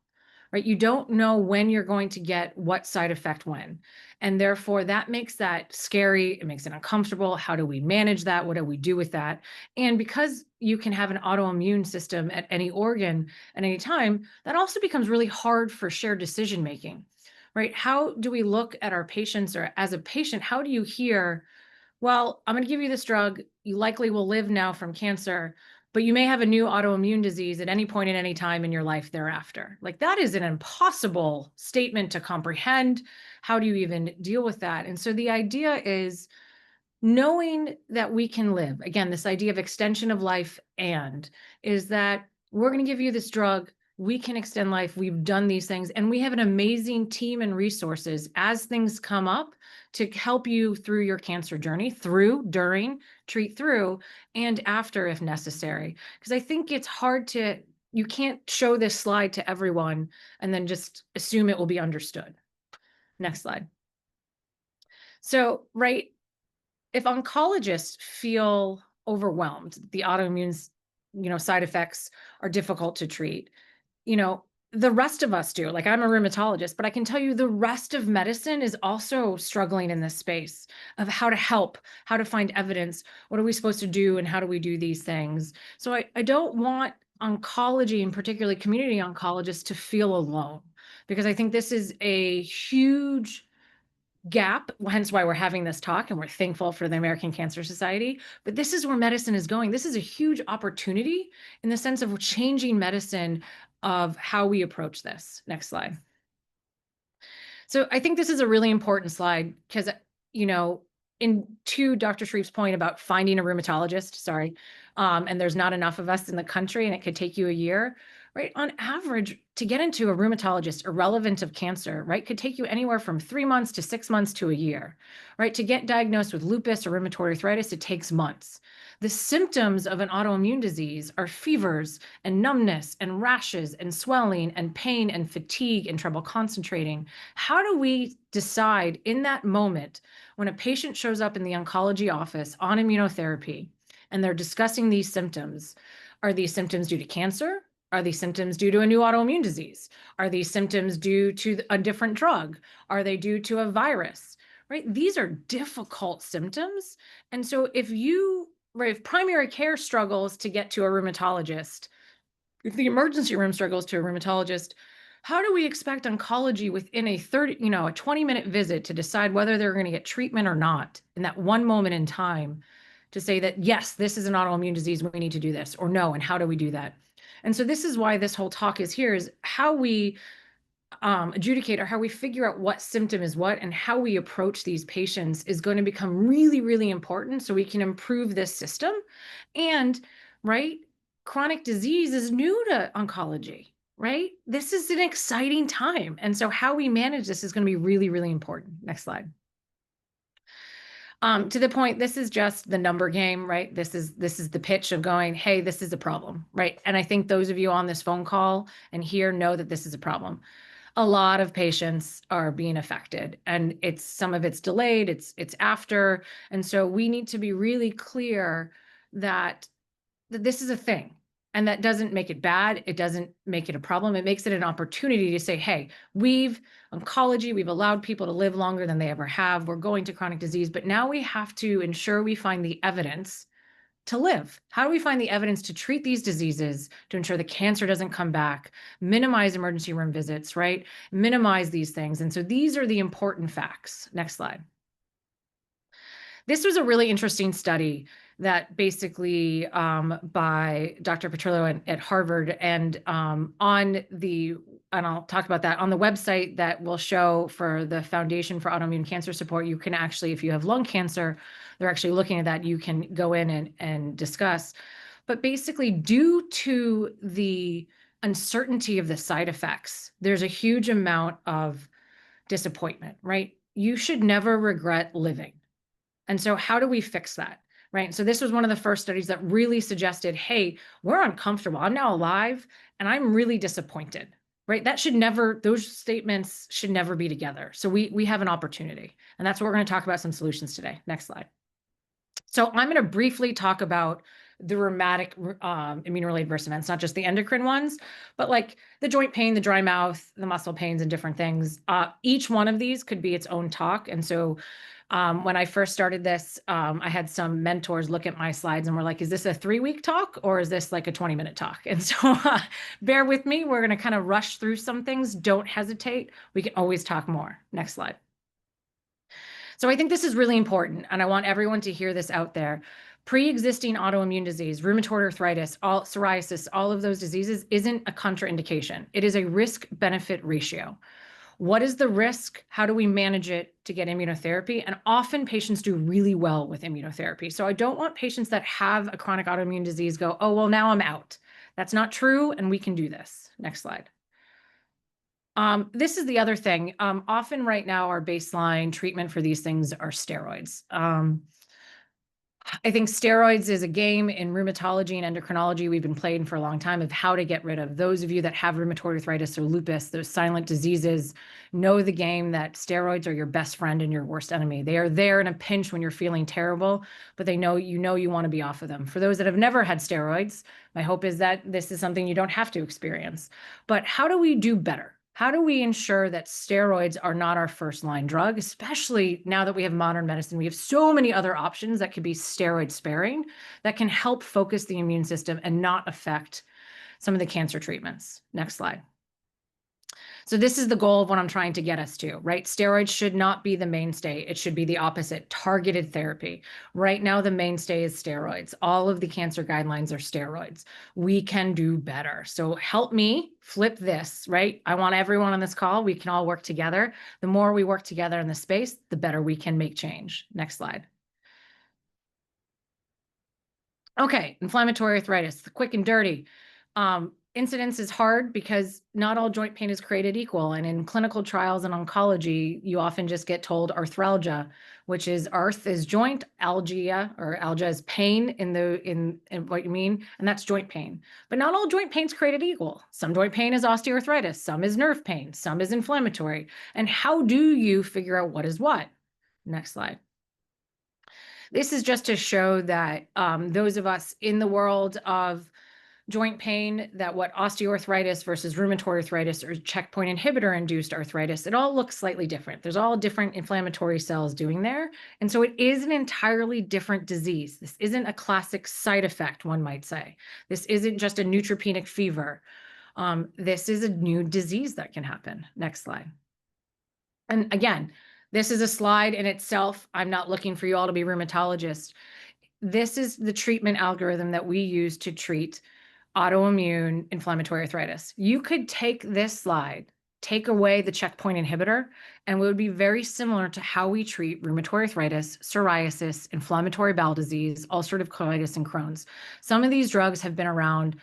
Right? You don't know when you're going to get what side effect when. And therefore that makes that scary. It makes it uncomfortable. How do we manage that? What do we do with that? And because you can have an autoimmune system at any organ at any time, that also becomes really hard for shared decision making, right? How do we look at our patients, or as a patient, how do you hear, well, I'm going to give you this drug. You likely will live now from cancer, but you may have a new autoimmune disease at any point in any time in your life thereafter. Like, that is an impossible statement to comprehend. How do you even deal with that? And so the idea is knowing that we can live, again, this idea of extension of life, and is that we're going to give you this drug. We can extend life. We've done these things, and we have an amazing team and resources as things come up to help you through your cancer journey, during, treat through, and after if necessary. Because I think it's hard to you can't show this slide to everyone and then just assume it will be understood. Next slide. So, right, if oncologists feel overwhelmed, the autoimmune, side effects are difficult to treat, the rest of us do. Like, I'm a rheumatologist, but I can tell you the rest of medicine is also struggling in this space of how to help, how to find evidence, what are we supposed to do, and how do we do these things. So I don't want oncology, and particularly community oncologists, to feel alone, because I think this is a huge gap, hence why we're having this talk, and we're thankful for the American Cancer Society. But this is where medicine is going. This is a huge opportunity in the sense of changing medicine, of how we approach this. Next slide. So I think this is a really important slide because, to Dr. Shreve's point about finding a rheumatologist, and there's not enough of us in the country and it could take you a year, right? On average, to get into a rheumatologist, irrelevant of cancer, right, could take you anywhere from 3 months to 6 months to a year, right? To get diagnosed with lupus or rheumatoid arthritis, it takes months. The symptoms of an autoimmune disease are fevers and numbness and rashes and swelling and pain and fatigue and trouble concentrating. How do we decide in that moment when a patient shows up in the oncology office on immunotherapy and they're discussing these symptoms? Are these symptoms due to cancer? Are these symptoms due to a new autoimmune disease? Are these symptoms due to a different drug? Are they due to a virus? Right? These are difficult symptoms. And so if primary care struggles to get to a rheumatologist, if the emergency room struggles to a rheumatologist, how do we expect oncology within a 20-minute visit to decide whether they're going to get treatment or not in that one moment in time, to say that, yes, this is an autoimmune disease, we need to do this, or no, and how do we do that? And so this is why this whole talk is here, is how we adjudicate, or how we figure out what symptom is what, and how we approach these patients is going to become really, really important, so we can improve this system. And right, chronic disease is new to oncology, right? This is an exciting time. And so how we manage this is going to be really, really important. Next slide. To the point, this is just the number game, right? This is the pitch of going, hey, this is a problem, right? And I think those of you on this phone call and here know that this is a problem. A lot of patients are being affected, and some of it's delayed, it's after. And so we need to be really clear that this is a thing, and that doesn't make it bad. It doesn't make it a problem. It makes it an opportunity to say, hey, we've allowed people to live longer than they ever have. We're going to chronic disease, but now we have to ensure we find the evidence to live. How do we find the evidence to treat these diseases, to ensure the cancer doesn't come back, minimize emergency room visits, right? Minimize these things. And so these are the important facts. Next slide. This was a really interesting study that basically by Dr. Petrillo at Harvard, and I'll talk about that on the website that will show for the Foundation for Autoimmune Cancer Support. You can actually, if you have lung cancer, they're actually looking at that. You can go in and discuss. But basically, due to the uncertainty of the side effects, there's a huge amount of disappointment, right? You should never regret living. And so how do we fix that, right? So this was one of the first studies that really suggested, hey, we're uncomfortable. I'm now alive and I'm really disappointed, right? Those statements should never be together. So we have an opportunity, and that's what we're going to talk about, some solutions today. Next slide. So I'm going to briefly talk about the rheumatic immune-related adverse events, not just the endocrine ones, but like the joint pain, the dry mouth, the muscle pains, and different things. Each one of these could be its own talk. And so when I first started this, I had some mentors look at my slides and were like, is this a 3-week talk or is this like a 20-minute talk? And so bear with me. We're going to kind of rush through some things. Don't hesitate. We can always talk more. Next slide. So I think this is really important, and I want everyone to hear this out there. Pre-existing autoimmune disease, rheumatoid arthritis, psoriasis, all of those diseases isn't a contraindication. It is a risk-benefit ratio. What is the risk? How do we manage it to get immunotherapy? And often patients do really well with immunotherapy. So I don't want patients that have a chronic autoimmune disease go, oh, well, now I'm out. That's not true, and we can do this. Next slide. This is the other thing. Often right now, our baseline treatment for these things are steroids. I think steroids is a game in rheumatology and endocrinology we've been playing for a long time of how to get rid of. Those of you that have rheumatoid arthritis or lupus, those silent diseases, know the game that steroids are your best friend and your worst enemy. They are there in a pinch when you're feeling terrible, but they know you want to be off of them. For those that have never had steroids, my hope is that this is something you don't have to experience. But how do we do better? How do we ensure that steroids are not our first line drug, especially now that we have modern medicine? We have so many other options that could be steroid sparing that can help focus the immune system and not affect some of the cancer treatments. Next slide. So this is the goal of what I'm trying to get us to, right? Steroids should not be the mainstay. It should be the opposite, targeted therapy. Right now, the mainstay is steroids. All of the cancer guidelines are steroids. We can do better. So help me flip this, right? I want everyone on this call. We can all work together. The more we work together in the space, the better we can make change. Next slide. Okay, inflammatory arthritis, the quick and dirty. Incidence is hard because not all joint pain is created equal. And in clinical trials and oncology, you often just get told arthralgia, which is arth is joint, algia or algia is pain in what you mean, and that's joint pain. But not all joint pain is created equal. Some joint pain is osteoarthritis, some is nerve pain, some is inflammatory. And how do you figure out what is what? Next slide. This is just to show that those of us in the world of joint pain, that what osteoarthritis versus rheumatoid arthritis or checkpoint inhibitor induced arthritis, it all looks slightly different. There's all different inflammatory cells doing there. And so it is an entirely different disease. This isn't a classic side effect, one might say. This isn't just a neutropenic fever. This is a new disease that can happen. Next slide. And again, this is a slide in itself. I'm not looking for you all to be rheumatologists. This is the treatment algorithm that we use to treat autoimmune inflammatory arthritis. You could take this slide, take away the checkpoint inhibitor, and it would be very similar to how we treat rheumatoid arthritis, psoriasis, inflammatory bowel disease, ulcerative colitis, and Crohn's. Some of these drugs have been around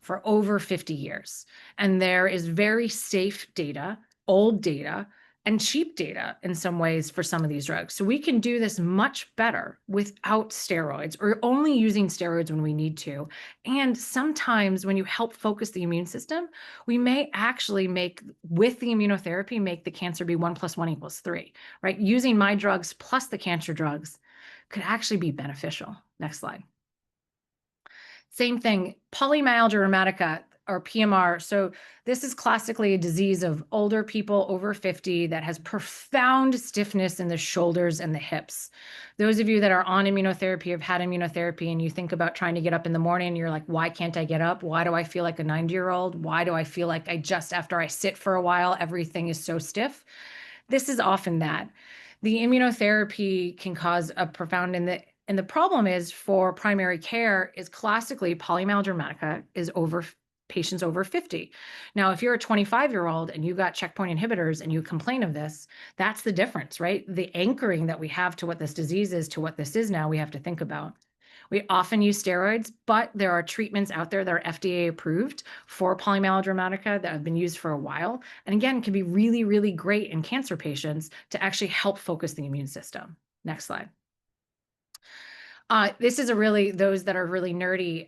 for over 50 years, and there is very safe data, old data, and cheap data in some ways for some of these drugs. So we can do this much better without steroids or only using steroids when we need to. And sometimes when you help focus the immune system, we may actually make, with the immunotherapy, make the cancer be 1 + 1 = 3, right? Using my drugs plus the cancer drugs could actually be beneficial. Next slide. Same thing, polymyalgia rheumatica or PMR. So this is classically a disease of older people over 50 that has profound stiffness in the shoulders and the hips. Those of you that are on immunotherapy, have had immunotherapy, and you think about trying to get up in the morning and you're like, why can't I get up? Why do I feel like a 90-year-old? Why do I feel like after I sit for a while, everything is so stiff? This is often that. The immunotherapy can cause a profound, and the problem is for primary care is classically polymyalgia rheumatica is over patients over 50. Now, if you're a 25-year-old and you got checkpoint inhibitors and you complain of this, that's the difference, right? The anchoring that we have to what this disease is to what this is now, we have to think about. We often use steroids, but there are treatments out there that are FDA approved for polymyalgia rheumatica that have been used for a while. And again, can be really, really great in cancer patients to actually help focus the immune system. Next slide. This is those that are really nerdy.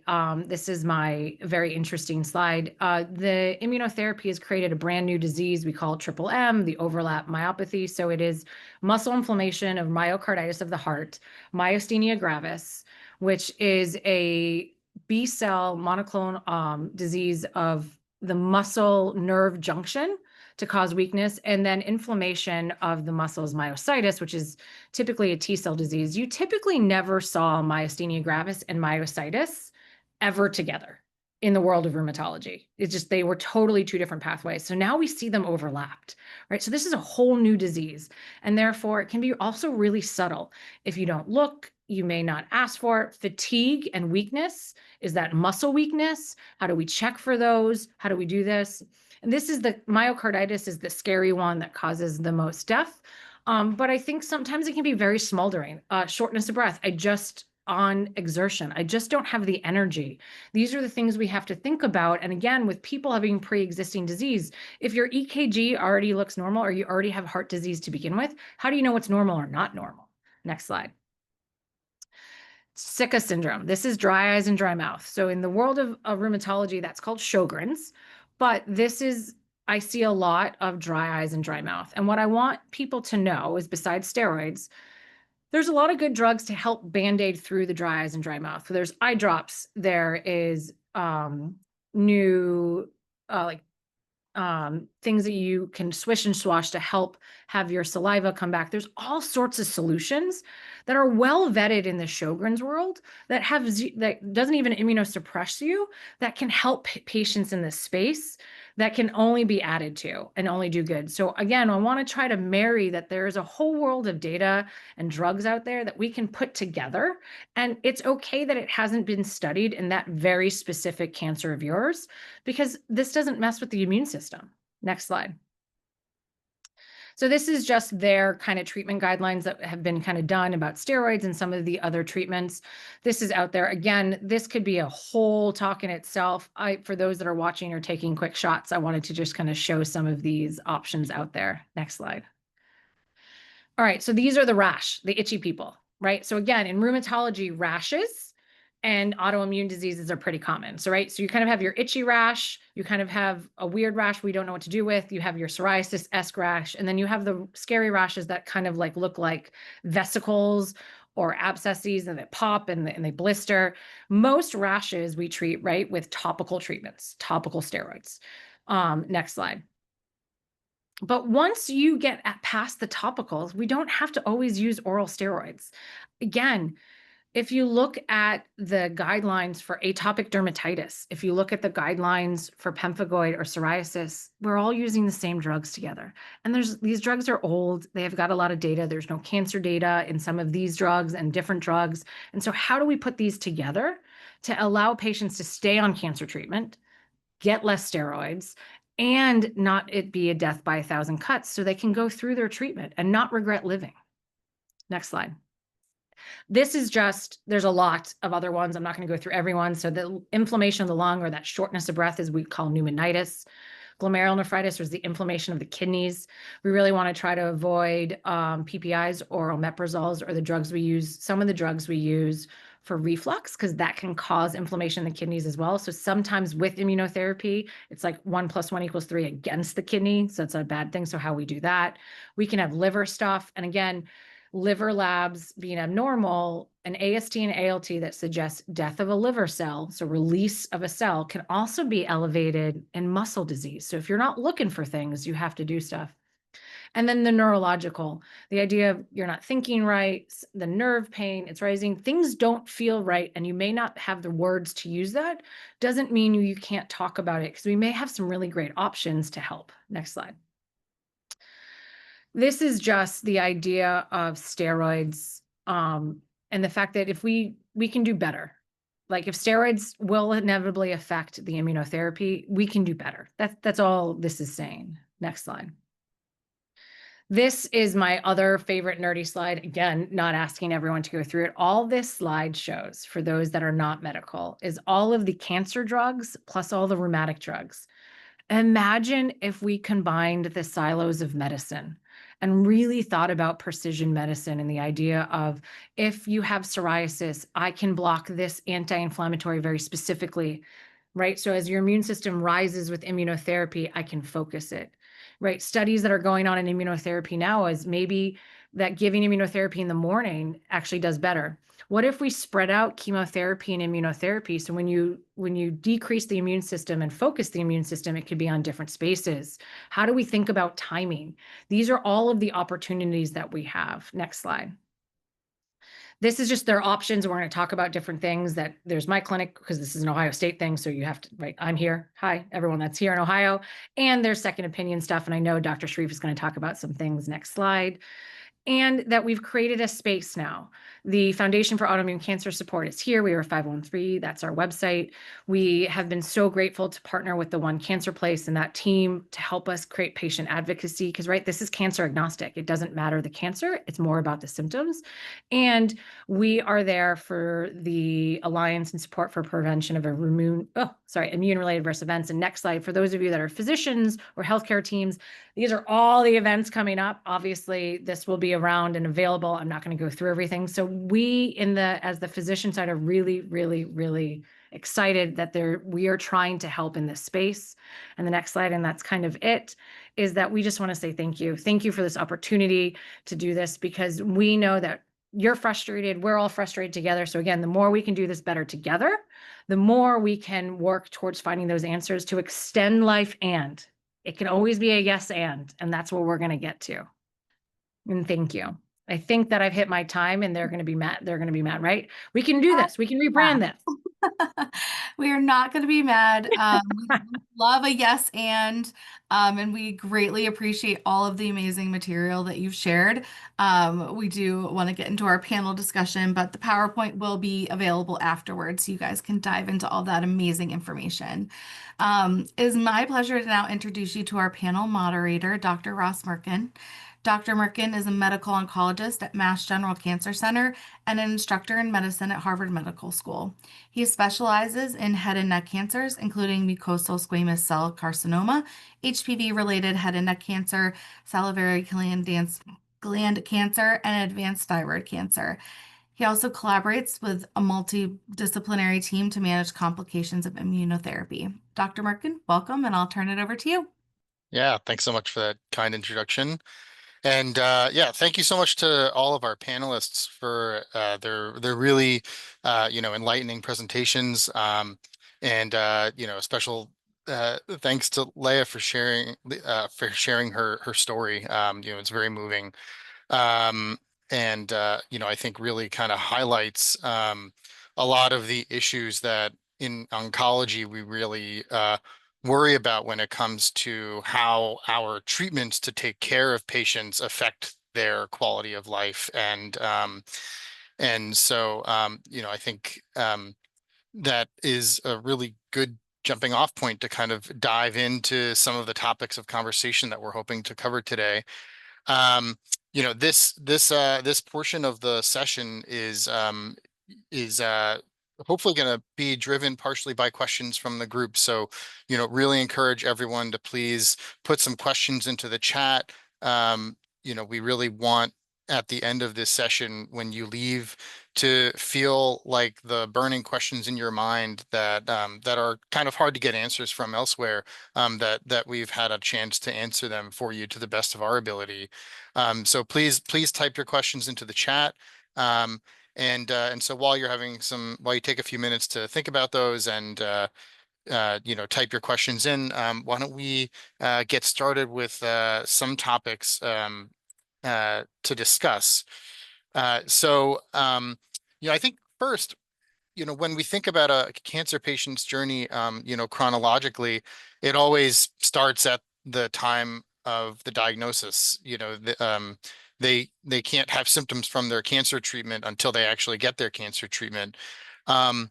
This is my very interesting slide. The immunotherapy has created a brand new disease we call triple M, the overlap myopathy. So it is muscle inflammation of myocarditis of the heart, myasthenia gravis, which is a B-cell monoclonal disease of the muscle nerve junction to cause weakness, and then inflammation of the muscles, myositis, which is typically a T-cell disease. You typically never saw myasthenia gravis and myositis ever together in the world of rheumatology. It's just, they were totally two different pathways. So now we see them overlapped, right? So this is a whole new disease, and therefore it can be also really subtle. If you don't look, you may not ask for it. Fatigue and weakness, is that muscle weakness? How do we check for those? How do we do this? And this is the myocarditis is the scary one that causes the most death. But I think sometimes it can be very smoldering, shortness of breath. On exertion, I just don't have the energy. These are the things we have to think about. And again, with people having pre-existing disease, if your EKG already looks normal or you already have heart disease to begin with, how do you know what's normal or not normal? Next slide. Sicca syndrome. This is dry eyes and dry mouth. So in the world of rheumatology, that's called Sjogren's, but this is, I see a lot of dry eyes and dry mouth. And what I want people to know is besides steroids, there's a lot of good drugs to help band-aid through the dry eyes and dry mouth. So there's eye drops. There is new things that you can swish and swash to help have your saliva come back. There's all sorts of solutions that are well vetted in the Sjogren's world that that doesn't even immunosuppress you, that can help patients in this space, that can only be added to and only do good. So again, I want to try to marry that there is a whole world of data and drugs out there that we can put together. And it's okay that it hasn't been studied in that very specific cancer of yours, because this doesn't mess with the immune system. Next slide. So this is just their kind of treatment guidelines that have been kind of done about steroids and some of the other treatments. This is out there. Again, this could be a whole talk in itself. For those that are watching or taking quick shots, I wanted to just kind of show some of these options out there. Next slide. All right, so these are the itchy people, right? So again, in rheumatology, rashes and autoimmune diseases are pretty common. So, right, so you kind of have your itchy rash, you kind of have a weird rash we don't know what to do with, you have your psoriasis-esque rash, and then you have the scary rashes that kind of like look like vesicles or abscesses, and they pop and they blister. Most rashes we treat, right, with topical treatments, topical steroids. Next slide. But once you get past the topicals, we don't have to always use oral steroids. Again, if you look at the guidelines for atopic dermatitis, if you look at the guidelines for pemphigoid or psoriasis, we're all using the same drugs together. And these drugs are old. They have got a lot of data. There's no cancer data in some of these drugs and different drugs. And so how do we put these together to allow patients to stay on cancer treatment, get less steroids, and not it be a death by 1,000 cuts so they can go through their treatment and not regret living? Next slide. This is just, there's a lot of other ones. I'm not going to go through everyone. So the inflammation of the lung, or that shortness of breath, is we call pneumonitis. Glomerulonephritis is the inflammation of the kidneys. We really want to try to avoid PPIs or omeprazoles, or the drugs we use, some of the drugs we use for reflux, because that can cause inflammation in the kidneys as well. So sometimes with immunotherapy, it's like 1 + 1 = 3 against the kidney. So it's a bad thing. So how we do that, we can have liver stuff. And again, liver labs being abnormal, an AST and ALT that suggests death of a liver cell, so release of a cell, can also be elevated in muscle disease. So if you're not looking for things, you have to do stuff. And then the neurological, the idea of you're not thinking right, the nerve pain, it's rising, things don't feel right, and you may not have the words to use that, doesn't mean you can't talk about it, because we may have some really great options to help. Next slide. This is just the idea of steroids, and the fact that if we can do better. Like, if steroids will inevitably affect the immunotherapy, we can do better. That's all this is saying. Next slide. This is my other favorite nerdy slide. Again, not asking everyone to go through it. All this slide shows, for those that are not medical, is all of the cancer drugs plus all the rheumatic drugs. Imagine if we combined the silos of medicine and really thought about precision medicine and the idea of, if you have psoriasis, I can block this anti-inflammatory very specifically, right? So as your immune system rises with immunotherapy, I can focus it, right? Studies that are going on in immunotherapy now is maybe that giving immunotherapy in the morning actually does better. What if we spread out chemotherapy and immunotherapy? So when you decrease the immune system and focus the immune system, it could be on different spaces. How do we think about timing? These are all of the opportunities that we have. Next slide. This is just their options. We're going to talk about different things. That there's my clinic, because this is an Ohio State thing. So you have to, right? I'm here. Hi, everyone that's here in Ohio. And there's second opinion stuff. And I know Dr. Sharif is going to talk about some things. Next slide. And that we've created a space now. The Foundation for Autoimmune Cancer Support is here. We are 513. That's our website. We have been so grateful to partner with the One Cancer Place and that team to help us create patient advocacy, because, right, this is cancer agnostic. It doesn't matter the cancer. It's more about the symptoms. And we are there for the Alliance and Support for Prevention of Immune-Related Adverse Events. And next slide, for those of you that are physicians or healthcare teams, these are all the events coming up. Obviously, this will be around and available. I'm not going to go through everything. So we as the physician side are really, really, really excited that we are trying to help in this space. And the next slide, and that's kind of it, is that we just want to say thank you. Thank you for this opportunity to do this, because we know that you're frustrated. We're all frustrated together. So again, the more we can do this better together, the more we can work towards finding those answers to extend life. And it can always be a yes, and that's where we're going to get to. And thank you. I think that I've hit my time, and they're going to be mad. They're going to be mad, right? We can do this. We can rebrand this. We are not going to be mad. We love a yes and we greatly appreciate all of the amazing material that you've shared. We do want to get into our panel discussion, but the PowerPoint will be available afterwards, so you guys can dive into all that amazing information. It is my pleasure to now introduce you to our panel moderator, Dr. Ross Merkin. Dr. Merkin is a medical oncologist at Mass General Cancer Center and an instructor in medicine at Harvard Medical School. He specializes in head and neck cancers, including mucosal squamous cell carcinoma, HPV-related head and neck cancer, salivary gland cancer, and advanced thyroid cancer. He also collaborates with a multidisciplinary team to manage complications of immunotherapy. Dr. Merkin, welcome, and I'll turn it over to you. Yeah, thanks so much for that kind introduction. And yeah, thank you so much to all of our panelists for their really enlightening presentations. And a special thanks to Leah for sharing her story. It's very moving. And I think really kind of highlights a lot of the issues that in oncology we really worry about when it comes to how our treatments to take care of patients affect their quality of life. And so I think that is a really good jumping off point to kind of dive into some of the topics of conversation that we're hoping to cover today. This portion of the session is hopefully going to be driven partially by questions from the group. So, really encourage everyone to please put some questions into the chat. We really want at the end of this session, when you leave, to feel like the burning questions in your mind that are kind of hard to get answers from elsewhere, that we've had a chance to answer them for you to the best of our ability. So please type your questions into the chat. And so while you take a few minutes to think about those and type your questions in, why don't we get started with some topics to discuss. I think first, when we think about a cancer patient's journey, chronologically, it always starts at the time of the diagnosis. They can't have symptoms from their cancer treatment until they actually get their cancer treatment. And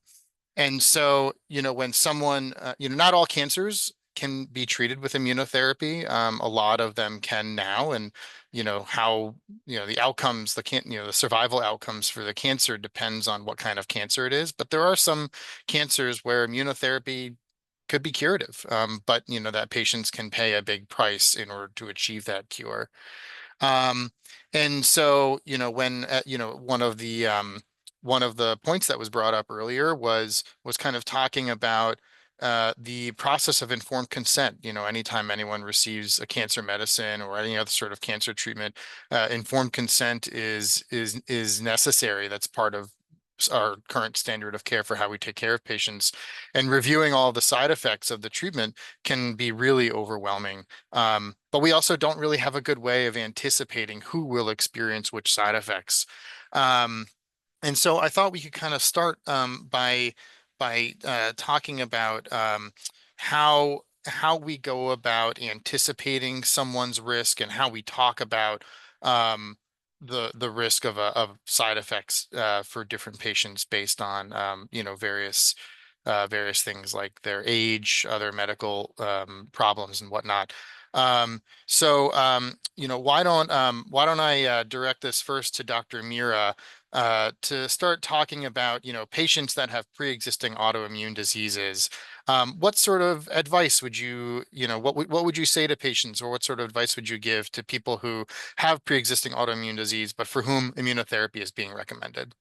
so, when someone, not all cancers can be treated with immunotherapy. A lot of them can now, and how the outcomes, the survival outcomes for the cancer depends on what kind of cancer it is. But there are some cancers where immunotherapy could be curative, but that patients can pay a big price in order to achieve that cure. And so when one of the points that was brought up earlier was kind of talking about the process of informed consent. Anytime anyone receives a cancer medicine or any other sort of cancer treatment, informed consent is necessary. That's part of our current standard of care for how we take care of patients. And reviewing all the side effects of the treatment can be really overwhelming. But we also don't really have a good way of anticipating who will experience which side effects. And so I thought we could kind of start by talking about how we go about anticipating someone's risk and how we talk about the risk of side effects for different patients based on various things like their age, other medical problems, and whatnot. Why don't I direct this first to Dr. Mira to start talking about, patients that have pre-existing autoimmune diseases. What sort of advice would what would you say to patients, or what sort of advice would you give to people who have pre-existing autoimmune disease, but for whom immunotherapy is being recommended?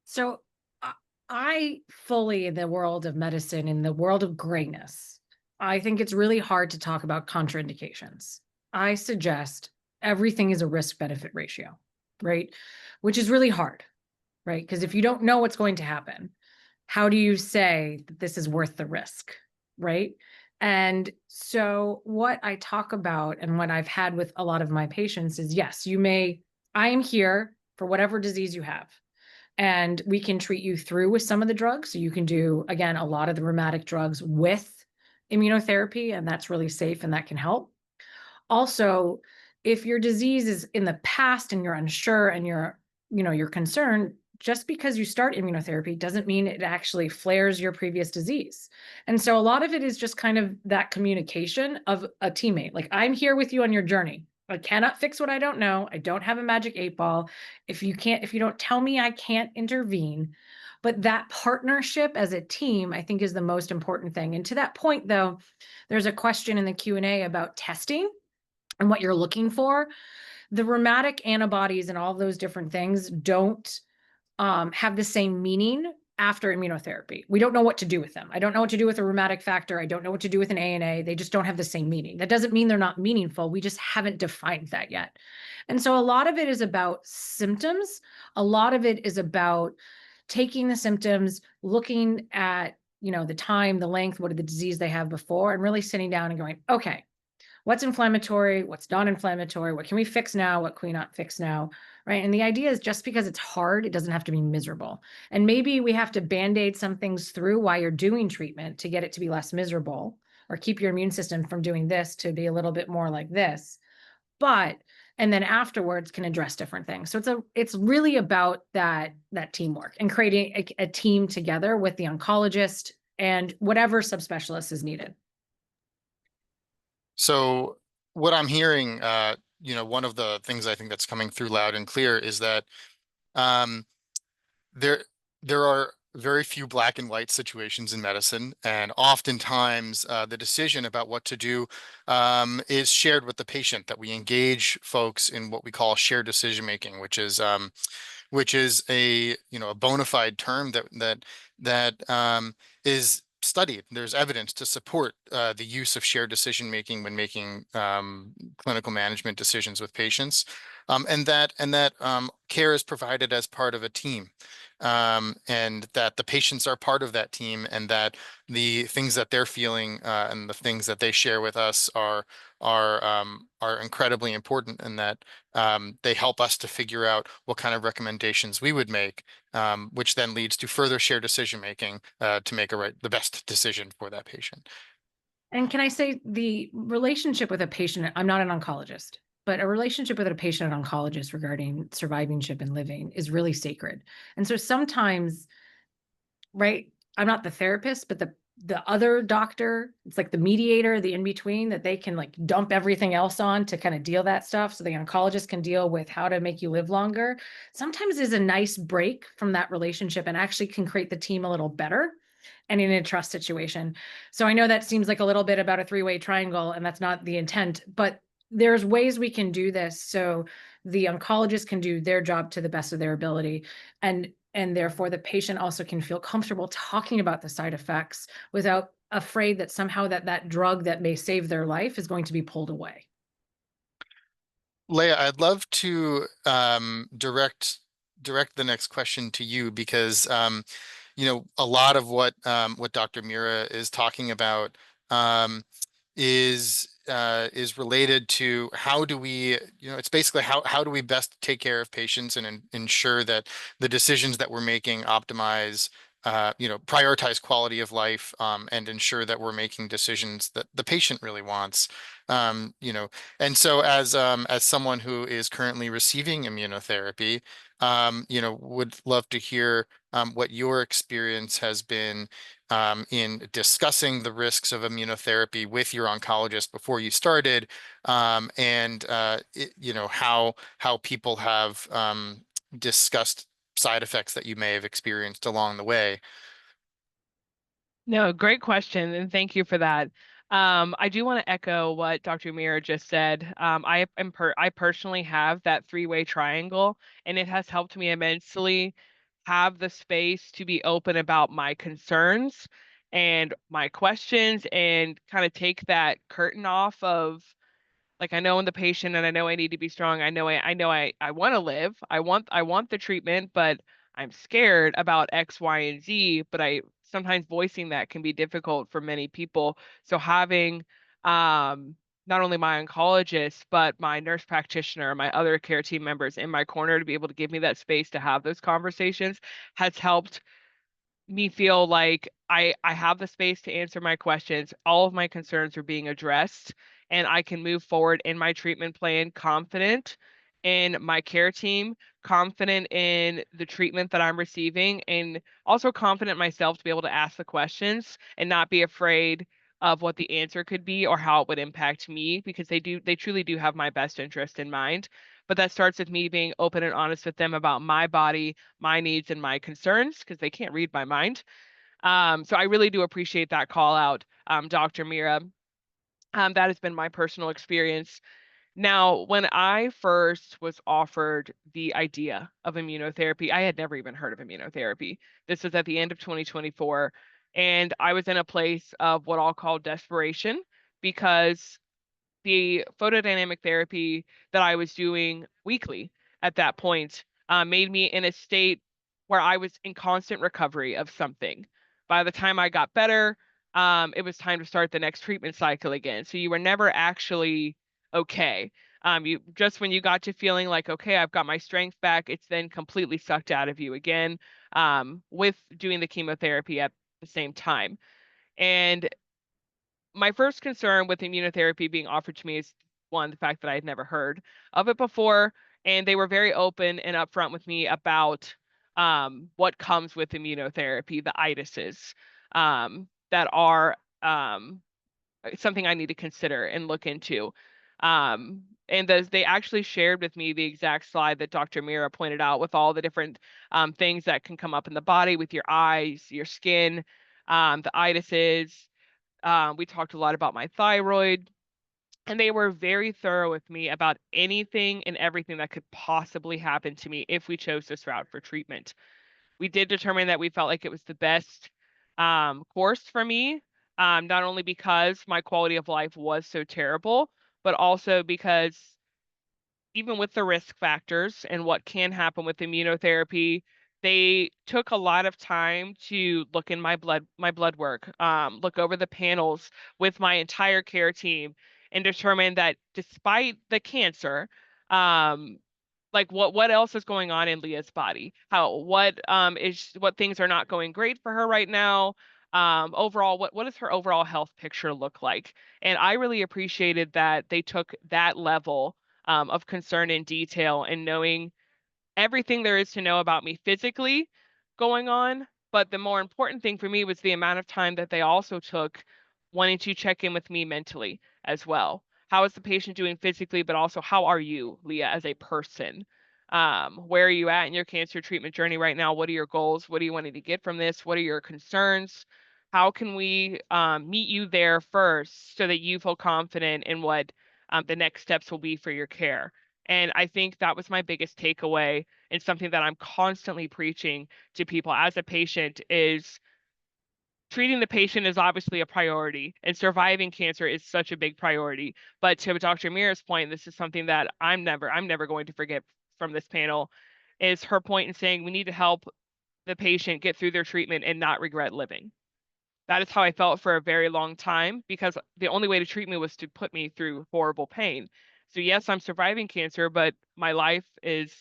So I fully, in the world of medicine, in the world of grayness, I think it's really hard to talk about contraindications. I suggest everything is a risk benefit ratio, right? Which is really hard, right? Because if you don't know what's going to happen, how do you say that this is worth the risk, right? And so what I talk about and what I've had with a lot of my patients is, yes, I am here for whatever disease you have. And we can treat you through with some of the drugs. So you can do, again, a lot of the rheumatic drugs with immunotherapy, and that's really safe and that can help. Also, if your disease is in the past and you're unsure and you're concerned, just because you start immunotherapy doesn't mean it actually flares your previous disease. And so a lot of it is just kind of that communication of a teammate. Like, I'm here with you on your journey. I cannot fix what I don't know. I don't have a magic 8 ball. If you don't tell me, I can't intervene. But that partnership as a team, I think, is the most important thing. And to that point, though, there's a question in the Q&A about testing and what you're looking for. The rheumatic antibodies and all those different things don't have the same meaning after immunotherapy. We don't know what to do with them. I don't know what to do with a rheumatic factor. I don't know what to do with an ANA. They just don't have the same meaning. That doesn't mean they're not meaningful. We just haven't defined that yet. And so a lot of it is about symptoms. A lot of it is about taking the symptoms, looking at, the time, the length, what are the disease they have before, and really sitting down and going, okay, what's inflammatory, what's non-inflammatory, what can we fix now, what can we not fix now, right? And the idea is, just because it's hard, it doesn't have to be miserable. And maybe we have to band-aid some things through while you're doing treatment to get it to be less miserable, or keep your immune system from doing this to be a little bit more like this. And then afterwards can address different things. So it's really about that teamwork and creating a team together with the oncologist and whatever subspecialist is needed. So what I'm hearing, one of the things I think that's coming through loud and clear is that um, there there are very few black and white situations in medicine, and oftentimes the decision about what to do is shared with the patient. That we engage folks in what we call shared decision making, which is a bona fide term that is studied. There's evidence to support the use of shared decision making when making clinical management decisions with patients, and that care is provided as part of a team, and that the patients are part of that team, and that the things that they're feeling and the things that they share with us are incredibly important, and that they help us to figure out what kind of recommendations we would make, which then leads to further shared decision making to make the best decision for that patient. And can I say, the relationship with a patient, I'm not an oncologist, but a relationship with a patient and oncologist regarding survivorship and living is really sacred. And so sometimes, right, I'm not the therapist, but the other doctor, it's like the mediator, the in-between, that they can like dump everything else on to kind of deal that stuff, so the oncologist can deal with how to make you live longer. Sometimes is a nice break from that relationship and actually can create the team a little better and in a trust situation. So I know that seems like a little bit about a three-way triangle, and that's not the intent, but there's ways we can do this so the oncologist can do their job to the best of their ability, and therefore the patient also can feel comfortable talking about the side effects without afraid that somehow that drug that may save their life is going to be pulled away. Leah, I'd love to direct the next question to you, because a lot of what Dr. Mira is talking about um, is related to how do we, it's basically how do we best take care of patients and ensure that the decisions that we're making optimize, prioritize quality of life, and ensure that we're making decisions that the patient really wants. Um, you know, and so as someone who is currently receiving immunotherapy, would love to hear what your experience has been in discussing the risks of immunotherapy with your oncologist before you started, and how people have discussed side effects that you may have experienced along the way. No, great question, and thank you for that. I do want to echo what Dr. Mira just said. I personally have that three-way triangle, and it has helped me immensely have the space to be open about my concerns and my questions, and kind of take that curtain off of, like, I know I'm the patient and I know I need to be strong. I want to live. I want the treatment, but I'm scared about X, Y, and Z. But I sometimes voicing that can be difficult for many people. So having not only my oncologist, but my nurse practitioner, my other care team members in my corner to be able to give me that space to have those conversations has helped me feel like I have the space to answer my questions. All of my concerns are being addressed, and I can move forward in my treatment plan confident in my care team, confident in the treatment that I'm receiving, and also confident myself to be able to ask the questions and not be afraid of what the answer could be or how it would impact me, because they truly do have my best interest in mind. But that starts with me being open and honest with them about my body, my needs, and my concerns, because they can't read my mind. So I really do appreciate that call out, Dr. Mira. That has been my personal experience. Now, when I first was offered the idea of immunotherapy, I had never even heard of immunotherapy. This was at the end of 2024, and I was in a place of what I'll call desperation, because the photodynamic therapy that I was doing weekly at that point made me in a state where I was in constant recovery of something. By the time I got better, it was time to start the next treatment cycle again. So you were never actually okay. You just when you got to feeling like, okay, I've got my strength back, it's then completely sucked out of you again, with doing the chemotherapy at the same time. And my first concern with immunotherapy being offered to me is, one, the fact that I had never heard of it before, and they were very open and upfront with me about what comes with immunotherapy, the itises that are something I need to consider and look into. And they actually shared with me the exact slide that Dr. Mira pointed out, with all the different things that can come up in the body with your eyes, your skin, the itises. We talked a lot about my thyroid, and they were very thorough with me about anything and everything that could possibly happen to me if we chose this route for treatment. We did determine that we felt like it was the best course for me, not only because my quality of life was so terrible, but also because even with the risk factors and what can happen with immunotherapy, they took a lot of time to look in my blood work, look over the panels with my entire care team, and determine that despite the cancer, um, like what else is going on in Leah's body? What things are not going great for her right now? Overall, what does her overall health picture look like? And I really appreciated that they took that level of concern and detail, and knowing everything there is to know about me physically going on. But the more important thing for me was the amount of time that they also took wanting to check in with me mentally as well. How is the patient doing physically, but also how are you, Leah, as a person? Where are you at in your cancer treatment journey right now? What are your goals? What are you wanting to get from this? What are your concerns? How can we meet you there first so that you feel confident in what the next steps will be for your care? And I think that was my biggest takeaway, and something that I'm constantly preaching to people as a patient is treating the patient is obviously a priority, and surviving cancer is such a big priority. But to Dr. Mira's point, this is something that I'm never going to forget from this panel, is her point in saying we need to help the patient get through their treatment and not regret living. That is how I felt for a very long time, because the only way to treat me was to put me through horrible pain. So yes, I'm surviving cancer, but my life is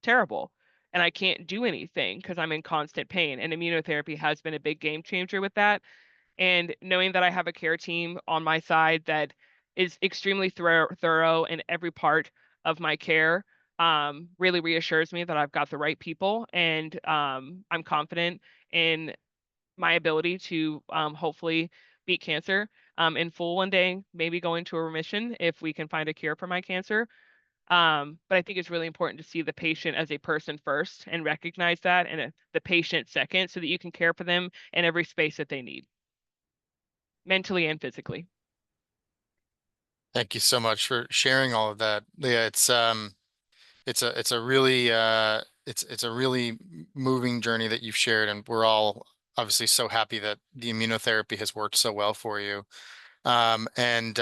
terrible and I can't do anything because I'm in constant pain. And immunotherapy has been a big game changer with that. And knowing that I have a care team on my side that is extremely thorough in every part of my care, really reassures me that I've got the right people, and I'm confident in my ability to hopefully beat cancer in full one day, maybe go into a remission if we can find a cure for my cancer. But I think it's really important to see the patient as a person first and recognize that, and the patient second, so that you can care for them in every space that they need, mentally and physically. Thank you so much for sharing all of that, Leah. It's a really it's a really moving journey that you've shared, and we're all obviously so happy that the immunotherapy has worked so well for you. And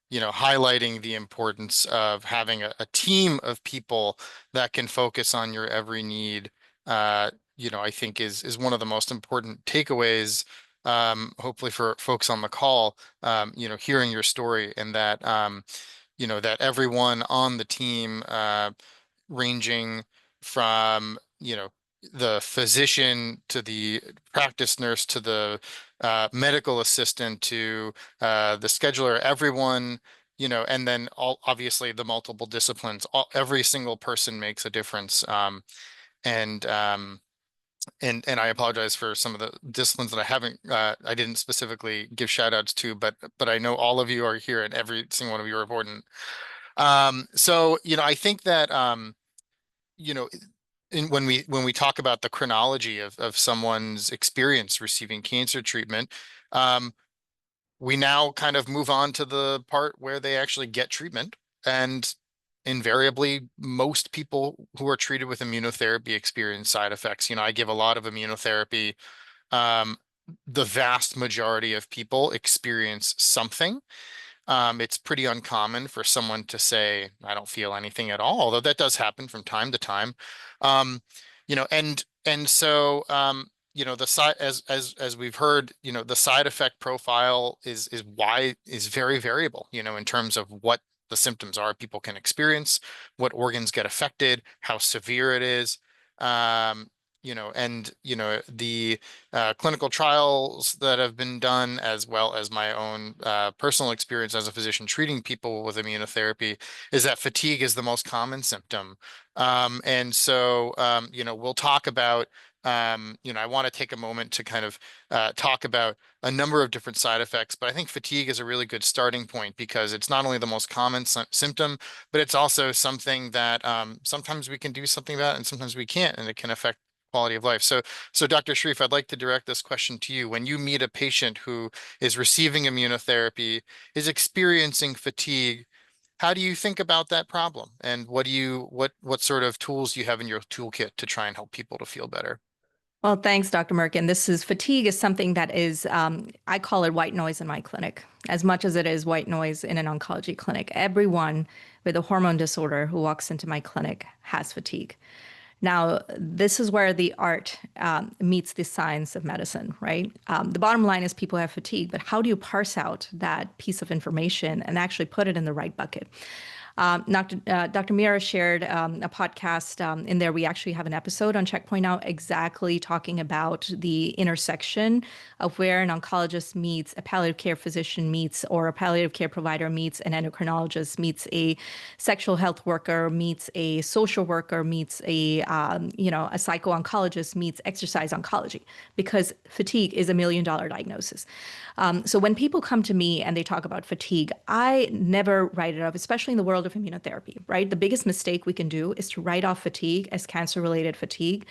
you know, highlighting the importance of having a team of people that can focus on your every need, you know, I think is one of the most important takeaways, hopefully for folks on the call, you know, hearing your story, and that, you know, that everyone on the team, ranging from, you know, the physician to the practice nurse to the medical assistant to the scheduler, everyone, you know, and then all obviously the multiple disciplines, every single person makes a difference. And and I apologize for some of the disciplines that I didn't specifically give shout outs to, but I know all of you are here and every single one of you are important. So, you know, I think that you know, when we talk about the chronology of someone's experience receiving cancer treatment, um, we now kind of move on to the part where they actually get treatment. And invariably, most people who are treated with immunotherapy experience side effects. You know, I give a lot of immunotherapy. Um, the vast majority of people experience something. It's pretty uncommon for someone to say, I don't feel anything at all, although that does happen from time to time. Um, you know, and so you know, the side as we've heard, you know, the side effect profile is very variable, you know, in terms of what the symptoms are people can experience, what organs get affected, how severe it is. You know, and you know, the clinical trials that have been done, as well as my own personal experience as a physician treating people with immunotherapy, is that fatigue is the most common symptom. And so, you know, we'll talk about, you know, I want to take a moment to kind of talk about a number of different side effects, but I think fatigue is a really good starting point because it's not only the most common symptom, but it's also something that sometimes we can do something about and sometimes we can't, and it can affect quality of life. So Dr. Sharif, I'd like to direct this question to you. When you meet a patient who is receiving immunotherapy, is experiencing fatigue, how do you think about that problem? And what sort of tools do you have in your toolkit to try and help people to feel better? Well, thanks, Dr. Merkin. Fatigue is something that is, I call it white noise in my clinic, as much as it is white noise in an oncology clinic. Everyone with a hormone disorder who walks into my clinic has fatigue. Now, this is where the art meets the science of medicine, right? The bottom line is people have fatigue, but how do you parse out that piece of information and actually put it in the right bucket? Dr. Mira shared a podcast. In there, we actually have an episode on Checkpoint Now exactly talking about the intersection of where an oncologist meets, a palliative care physician meets, or a palliative care provider meets, an endocrinologist meets, a sexual health worker meets, a social worker meets, a psycho-oncologist meets exercise oncology, because fatigue is $1 million diagnosis. So when people come to me and they talk about fatigue, I never write it off, especially in the world of immunotherapy, right? The biggest mistake we can do is to write off fatigue as cancer-related fatigue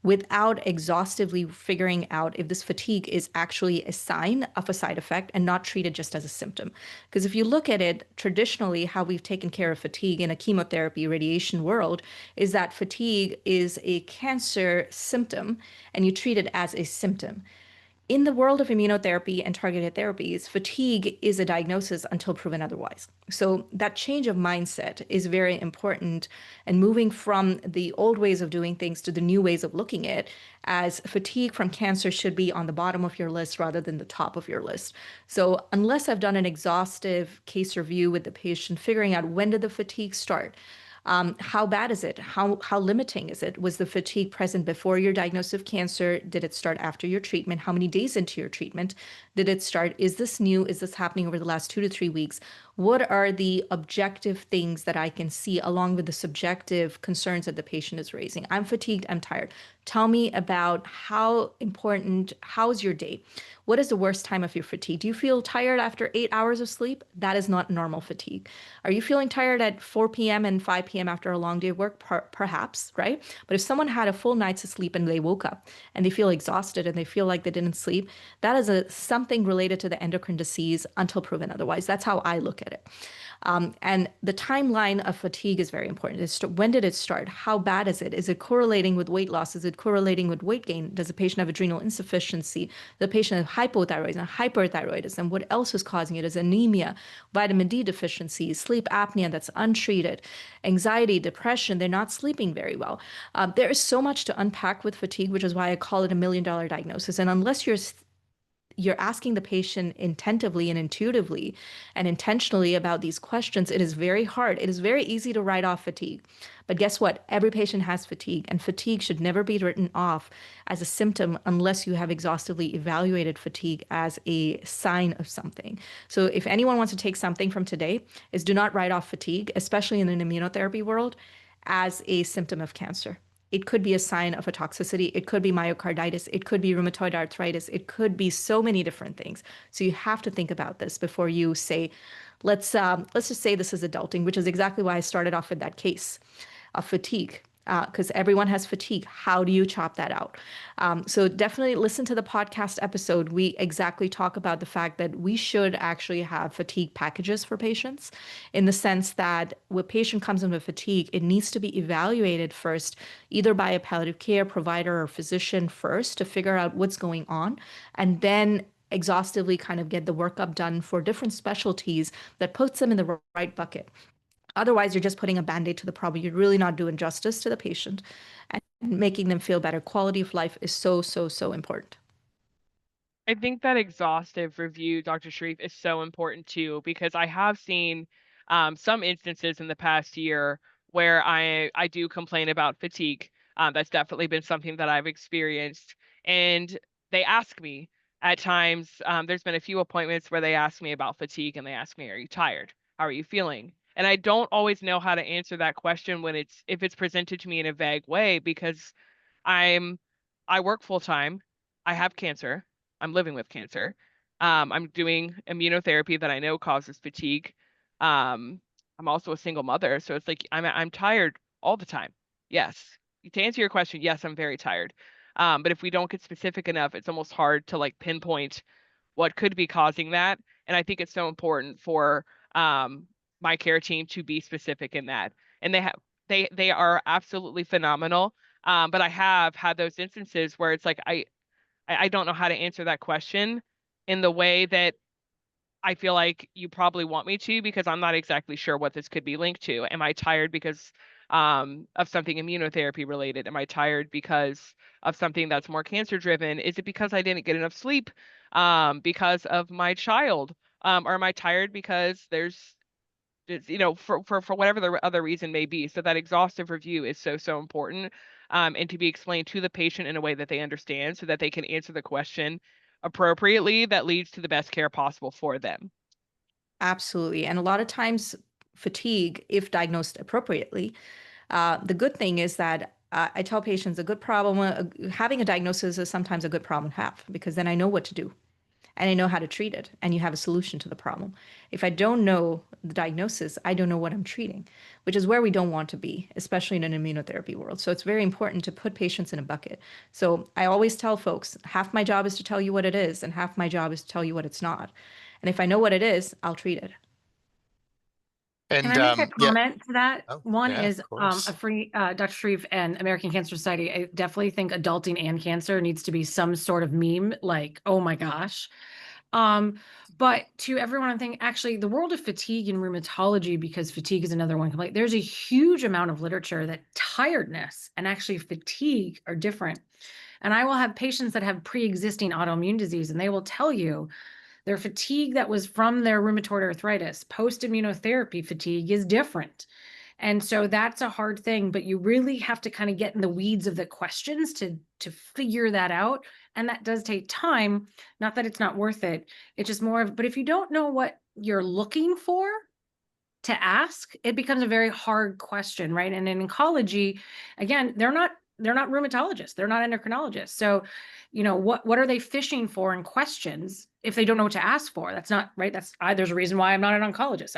without exhaustively figuring out if this fatigue is actually a sign of a side effect and not treated just as a symptom. Because if you look at it, traditionally, how we've taken care of fatigue in a chemotherapy radiation world is that fatigue is a cancer symptom and you treat it as a symptom. In the world of immunotherapy and targeted therapies, fatigue is a diagnosis until proven otherwise. So that change of mindset is very important, and moving from the old ways of doing things to the new ways of looking at it, as fatigue from cancer should be on the bottom of your list rather than the top of your list. So unless I've done an exhaustive case review with the patient, figuring out when did the fatigue start, How bad is it? How limiting is it? Was the fatigue present before your diagnosis of cancer? Did it start after your treatment? How many days into your treatment did it start? Is this new? Is this happening over the last 2 to 3 weeks? What are the objective things that I can see along with the subjective concerns that the patient is raising? I'm fatigued, I'm tired. Tell me about how's your day? What is the worst time of your fatigue? Do you feel tired after 8 hours of sleep? That is not normal fatigue. Are you feeling tired at 4 p.m. and 5 p.m. after a long day of work? Perhaps, right? But if someone had a full night's of sleep and they woke up and they feel exhausted and they feel like they didn't sleep, that is something related to the endocrine disease until proven otherwise. That's how I look at it. And the timeline of fatigue is very important. When did it start? How bad is it? Is it correlating with weight loss? Is it correlating with weight gain? Does the patient have adrenal insufficiency? Does the patient have hypothyroidism, hyperthyroidism? What else is causing it? Is anemia, vitamin D deficiency, sleep apnea that's untreated, anxiety, depression? They're not sleeping very well. There is so much to unpack with fatigue, which is why I call it $1 million diagnosis. And unless you're asking the patient intentively and intuitively and intentionally about these questions, it is very hard. It is very easy to write off fatigue. But guess what? Every patient has fatigue, and fatigue should never be written off as a symptom unless you have exhaustively evaluated fatigue as a sign of something. So if anyone wants to take something from today, is do not write off fatigue, especially in an immunotherapy world, as a symptom of cancer. It could be a sign of a toxicity. It could be myocarditis. It could be rheumatoid arthritis. It could be so many different things. So you have to think about this before you say, let's just say this is adulting, which is exactly why I started off with that case of fatigue. Because everyone has fatigue. How do you chop that out? So definitely listen to the podcast episode. We exactly talk about the fact that we should actually have fatigue packages for patients, in the sense that when a patient comes in with fatigue, it needs to be evaluated first, either by a palliative care provider or physician first, to figure out what's going on, and then exhaustively kind of get the workup done for different specialties that puts them in the right bucket. Otherwise, you're just putting a band-aid to the problem. You're really not doing justice to the patient and making them feel better. Quality of life is so, so, so important. I think that exhaustive review, Dr. Sharif, is so important too, because I have seen some instances in the past year where I do complain about fatigue. That's definitely been something that I've experienced. And they ask me at times, there's been a few appointments where they ask me about fatigue and they ask me, are you tired? How are you feeling? And I don't always know how to answer that question if it's presented to me in a vague way, because I work full time. I have cancer. I'm living with cancer. I'm doing immunotherapy that I know causes fatigue. I'm also a single mother, so it's like I'm tired all the time. Yes. To answer your question, yes, I'm very tired. But if we don't get specific enough, it's almost hard to like pinpoint what could be causing that. And I think it's so important for my care team to be specific in that. And they are absolutely phenomenal. But I have had those instances where it's like I don't know how to answer that question in the way that I feel like you probably want me to, because I'm not exactly sure what this could be linked to. Am I tired because of something immunotherapy related? Am I tired because of something that's more cancer driven? Is it because I didn't get enough sleep because of my child? Or am I tired because for whatever the other reason may be? So that exhaustive review is so, so important, and to be explained to the patient in a way that they understand so that they can answer the question appropriately that leads to the best care possible for them. Absolutely. And a lot of times, fatigue, if diagnosed appropriately, the good thing is that I tell patients a good problem, having a diagnosis is sometimes a good problem to have, because then I know what to do and I know how to treat it, and you have a solution to the problem. If I don't know the diagnosis, I don't know what I'm treating, which is where we don't want to be, especially in an immunotherapy world. So it's very important to put patients in a bucket. So I always tell folks, half my job is to tell you what it is, and half my job is to tell you what it's not. And if I know what it is, I'll treat it. Can And I make a yeah. comment to that? Oh, One yeah, is of course. a free Dr. Shreve and American Cancer Society. I definitely think adulting and cancer needs to be some sort of meme, like, oh my gosh. But to everyone, I'm thinking actually the world of fatigue and rheumatology, because fatigue is another one complaint. There's a huge amount of literature that tiredness and actually fatigue are different. And I will have patients that have pre-existing autoimmune disease, and they will tell you their fatigue that was from their rheumatoid arthritis, post-immunotherapy fatigue is different. And so that's a hard thing, but you really have to kind of get in the weeds of the questions to figure that out. And that does take time. Not that it's not worth it. It's just more of, but if you don't know what you're looking for to ask, it becomes a very hard question, right? And in oncology, again, they're not rheumatologists, they're not endocrinologists. So, what are they fishing for in questions if they don't know what to ask for? That's not right. There's a reason why I'm not an oncologist,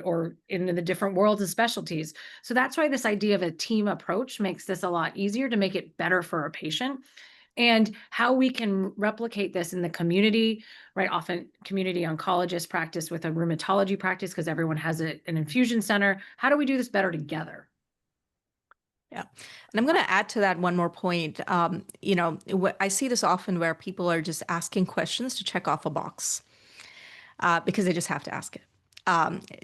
or in the different worlds and specialties. So that's why this idea of a team approach makes this a lot easier to make it better for a patient. And how we can replicate this in the community, right? Often community oncologists practice with a rheumatology practice because everyone has an infusion center. How do we do this better together? Yeah. And I'm going to add to that one more point. I see this often where people are just asking questions to check off a box because they just have to ask it.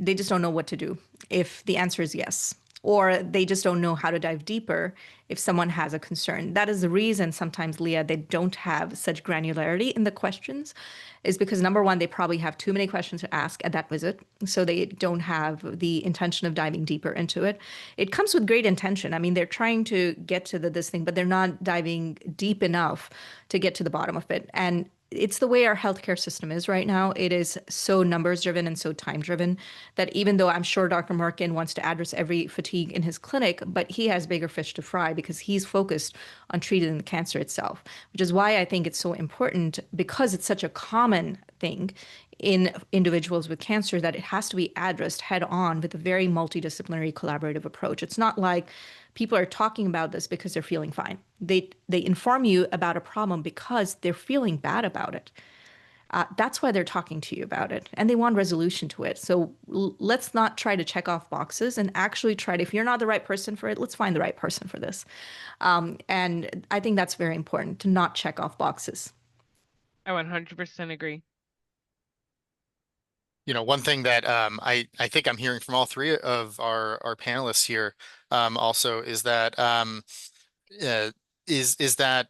They just don't know what to do if the answer is yes, or they just don't know how to dive deeper if someone has a concern. That is the reason sometimes, Leah, they don't have such granularity in the questions, is because number one, they probably have too many questions to ask at that visit. So they don't have the intention of diving deeper into it. It comes with great intention. I mean, they're trying to get to this thing, but they're not diving deep enough to get to the bottom of it. And it's the way our healthcare system is right now. It is so numbers driven and so time driven that even though I'm sure Dr. Merkin wants to address every fatigue in his clinic, but he has bigger fish to fry because he's focused on treating the cancer itself, which is why I think it's so important, because it's such a common thing in individuals with cancer, that it has to be addressed head on with a very multidisciplinary collaborative approach. It's not like people are talking about this because they're feeling fine. They inform you about a problem because they're feeling bad about it. That's why they're talking to you about it, and they want resolution to it. So let's not try to check off boxes and actually try to, if you're not the right person for it, let's find the right person for this. And I think that's very important, to not check off boxes. I 100% agree. One thing that I think I'm hearing from all three of our panelists here also is that is that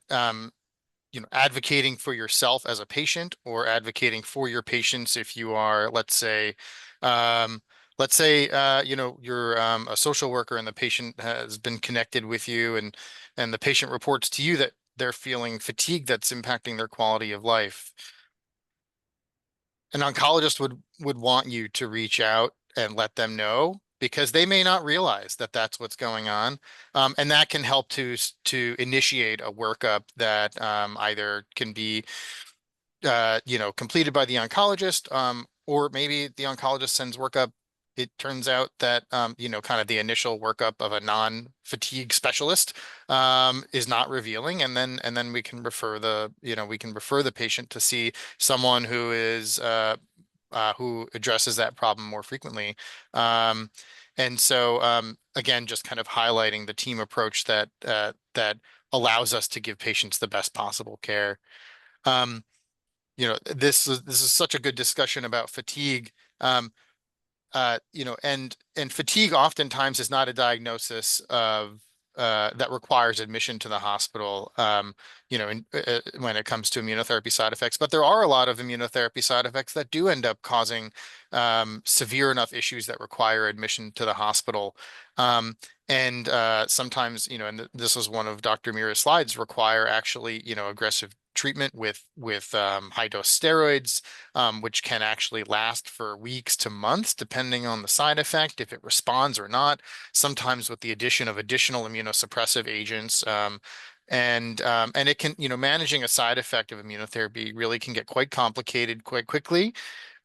advocating for yourself as a patient, or advocating for your patients if you are, let's say you're a social worker and the patient has been connected with you, and the patient reports to you that they're feeling fatigue that's impacting their quality of life. An oncologist would want you to reach out and let them know, because they may not realize that that's what's going on, and that can help to initiate a workup that either can be completed by the oncologist, or maybe the oncologist sends workup. It turns out that kind of the initial workup of a non-fatigue specialist is not revealing, and then we can refer the patient to see someone who is who addresses that problem more frequently. And so again, just kind of highlighting the team approach that allows us to give patients the best possible care. This is such a good discussion about fatigue. And fatigue oftentimes is not a diagnosis of that requires admission to the hospital, when it comes to immunotherapy side effects. But there are a lot of immunotherapy side effects that do end up causing severe enough issues that require admission to the hospital. And sometimes, and this was one of Dr. Mira's slides, require actually, aggressive treatment with high dose steroids, which can actually last for weeks to months, depending on the side effect, if it responds or not. Sometimes with the addition of additional immunosuppressive agents. And it can, managing a side effect of immunotherapy really can get quite complicated quite quickly,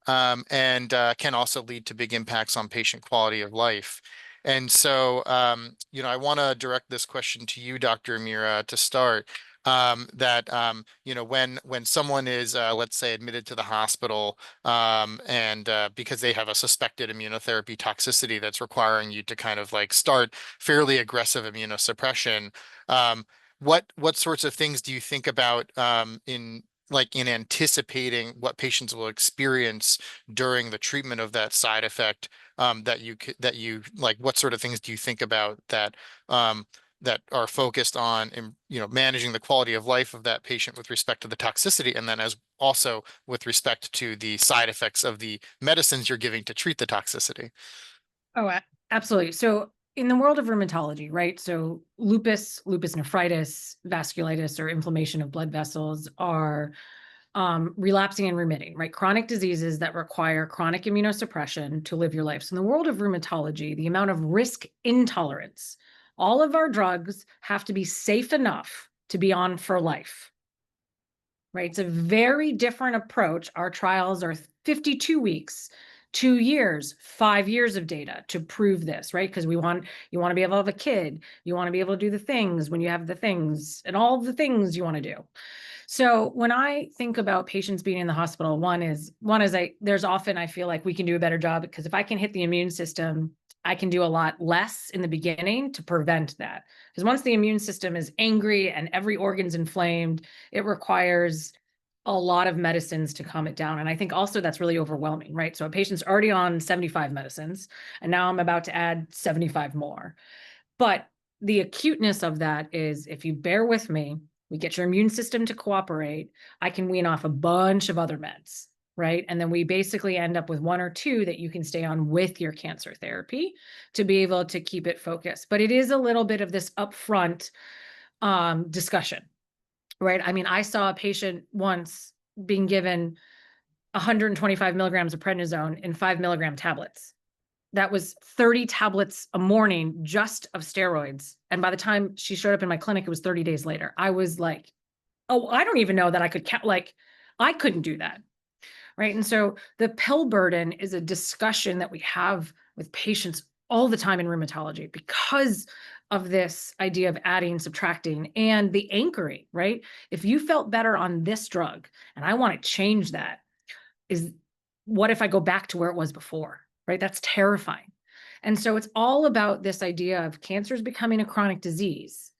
and can also lead to big impacts on patient quality of life. And so, I want to direct this question to you, Dr. Mira, to start. When someone is, let's say, admitted to the hospital, and because they have a suspected immunotherapy toxicity that's requiring you to kind of like start fairly aggressive immunosuppression, what sorts of things do you think about in anticipating what patients will experience during the treatment of that side effect, that you like, what sort of things do you think about that that are focused on, managing the quality of life of that patient with respect to the toxicity, and then as also with respect to the side effects of the medicines you're giving to treat the toxicity? Oh, Absolutely. So in the world of rheumatology, right? So lupus, lupus nephritis, vasculitis, or inflammation of blood vessels are relapsing and remitting, right? Chronic diseases that require chronic immunosuppression to live your life. So in the world of rheumatology, the amount of risk intolerance, all of our drugs have to be safe enough to be on for life, right? It's a very different approach. Our trials are 52 weeks, 2 years, 5 years of data to prove this, right? Because you want to be able to have a kid, you want to be able to do the things when you have the things and all the things you want to do. So when I think about patients being in the hospital, there's often I feel like we can do a better job, because if I can hit the immune system, I can do a lot less in the beginning to prevent that. Because once the immune system is angry and every organ's inflamed, it requires a lot of medicines to calm it down. And I think also that's really overwhelming, right? So a patient's already on 75 medicines, and now I'm about to add 75 more. But the acuteness of that is, if you bear with me, we get your immune system to cooperate, I can wean off a bunch of other meds, right? And then we basically end up with 1 or 2 that you can stay on with your cancer therapy to be able to keep it focused. But it is a little bit of this upfront discussion, right? I mean, I saw a patient once being given 125 milligrams of prednisone in 5 milligram tablets. That was 30 tablets a morning just of steroids. And by the time she showed up in my clinic, it was 30 days later. I was like, oh, I don't even know that I could count. Like, I couldn't do that. Right. And so the pill burden is a discussion that we have with patients all the time in rheumatology, because of this idea of adding, subtracting, and the anchoring, right? If you felt better on this drug and I want to change that, is what if I go back to where it was before, right? That's terrifying. And so it's all about this idea of cancer is becoming a chronic disease,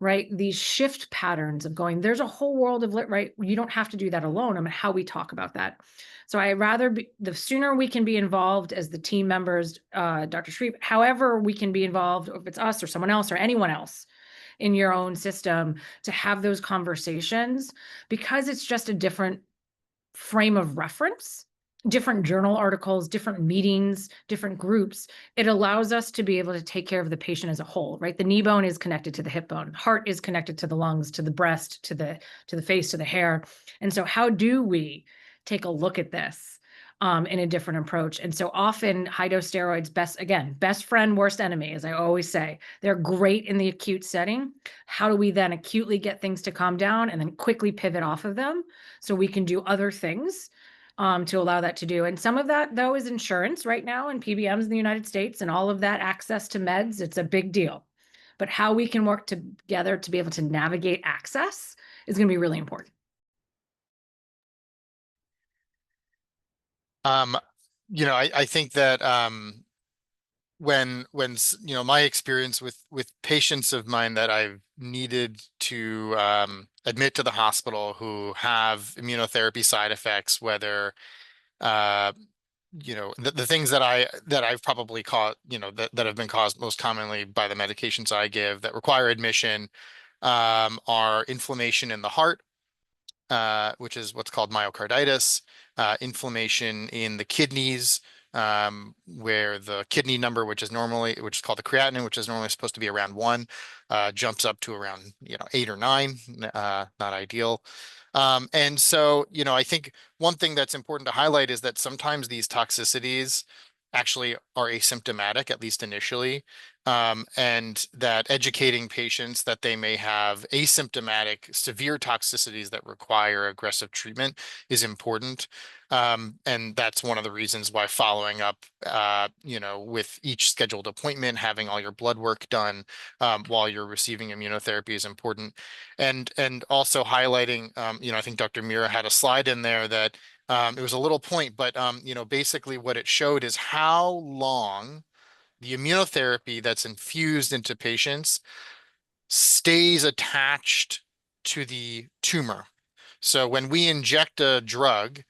right? These shift patterns of going, there's a whole world of lit, right? You don't have to do that alone. I mean, how we talk about that. So I rather be, the sooner we can be involved as the team members, Dr. Shreve, however we can be involved, if it's us or someone else or anyone else in your own system, to have those conversations, because it's just a different frame of reference, different journal articles, different meetings, different groups. It allows us to be able to take care of the patient as a whole, right? The knee bone is connected to the hip bone, heart is connected to the lungs, to the breast, to the face, to the hair. And so how do we take a look at this in a different approach? And so often high dose steroids, best friend, worst enemy, as I always say. They're great in the acute setting. How do we then acutely get things to calm down and then quickly pivot off of them so we can do other things to allow that to do? And some of that, though, is insurance right now and PBMs in the United States and all of that access to meds. It's a big deal. But how we can work together to be able to navigate access is going to be really important. I think that when my experience with patients of mine that I've needed to admit to the hospital who have immunotherapy side effects, whether the things that I've probably caught, that have been caused most commonly by the medications I give that require admission, are inflammation in the heart, which is what's called myocarditis, inflammation in the kidneys, where the kidney number, which is called the creatinine, which is normally supposed to be around 1, jumps up to around 8 or 9, not ideal. And so, I think one thing that's important to highlight is that sometimes these toxicities actually are asymptomatic, at least initially, and that educating patients that they may have asymptomatic severe toxicities that require aggressive treatment is important. And that's one of the reasons why following up, with each scheduled appointment, having all your blood work done while you're receiving immunotherapy is important. And also highlighting, I think Dr. Mira had a slide in there that it was a little point, but basically what it showed is how long the immunotherapy that's infused into patients stays attached to the tumor. So when we inject a drug,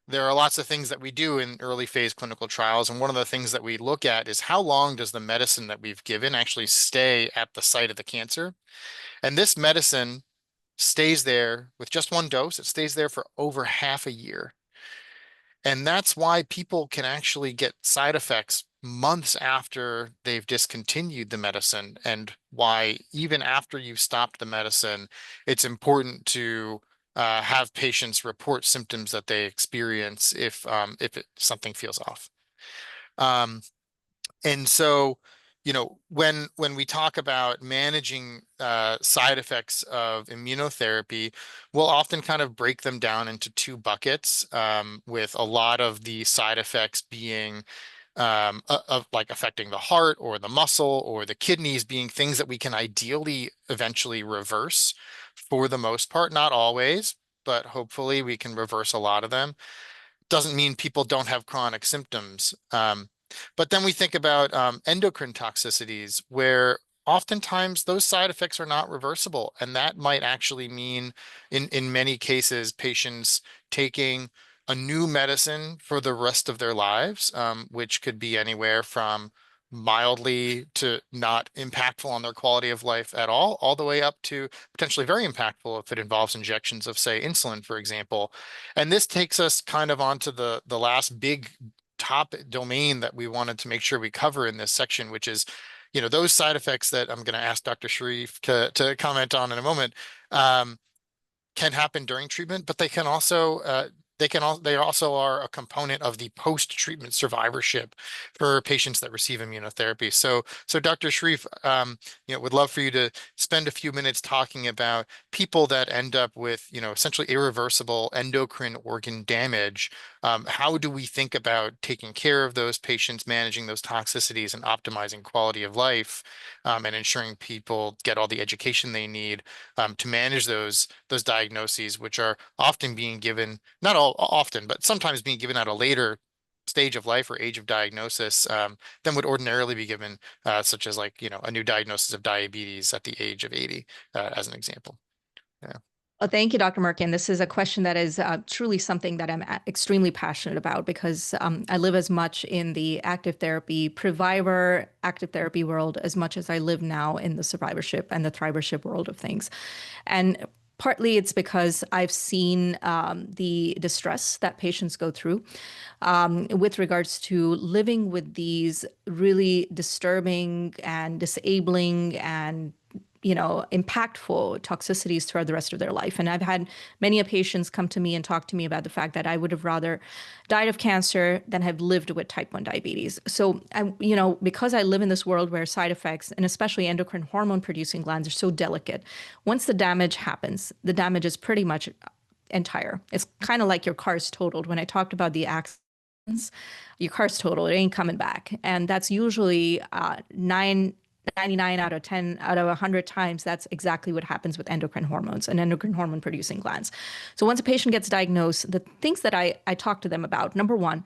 there are lots of things that we do in early phase clinical trials. And one of the things that we look at is how long does the medicine that we've given actually stay at the site of the cancer? And this medicine stays there with just one dose. It stays there for over half a year. And that's why people can actually get side effects months after they've discontinued the medicine, and why even after you've stopped the medicine, it's important to have patients report symptoms that they experience if something feels off. Um, and so, when we talk about managing side effects of immunotherapy, we'll often kind of break them down into two buckets, with a lot of the side effects being of like affecting the heart or the muscle or the kidneys, being things that we can ideally eventually reverse for the most part, not always, but hopefully we can reverse a lot of them. Doesn't mean people don't have chronic symptoms. But then we think about endocrine toxicities, where oftentimes those side effects are not reversible. And that might actually mean, in many cases, patients taking a new medicine for the rest of their lives, which could be anywhere from mildly to not impactful on their quality of life at all the way up to potentially very impactful if it involves injections of, say, insulin, for example. And this takes us kind of onto the last big top domain that we wanted to make sure we cover in this section, which is, those side effects that I'm going to ask Dr. Sharif to comment on in a moment, can happen during treatment, but they can also they also are a component of the post-treatment survivorship for patients that receive immunotherapy. So Dr. Sharif, would love for you to spend a few minutes talking about people that end up with, essentially irreversible endocrine organ damage. How do we think about taking care of those patients, managing those toxicities, and optimizing quality of life, and ensuring people get all the education they need to manage those diagnoses, which are often being given, not all often, but sometimes being given at a later stage of life or age of diagnosis, than would ordinarily be given, such as like, a new diagnosis of diabetes at the age of 80, as an example. Yeah. Well, thank you, Dr. Merkin. This is a question that is truly something that I'm extremely passionate about, because I live as much in the active therapy, Previvor active therapy world as much as I live now in the survivorship and the thrivership world of things. And partly it's because I've seen the distress that patients go through with regards to living with these really disturbing and disabling and impactful toxicities throughout the rest of their life. And I've had many patients come to me and talk to me about the fact that I would have rather died of cancer than have lived with type 1 diabetes. So, because I live in this world where side effects, and especially endocrine hormone producing glands, are so delicate, once the damage happens, the damage is pretty much entire. It's kind of like your car's totaled. When I talked about the accidents, your car's totaled, it ain't coming back. And that's usually 99 out of 10 out of 100 times, that's exactly what happens with endocrine hormones and endocrine hormone producing glands. So once a patient gets diagnosed, the things that I talk to them about, number one,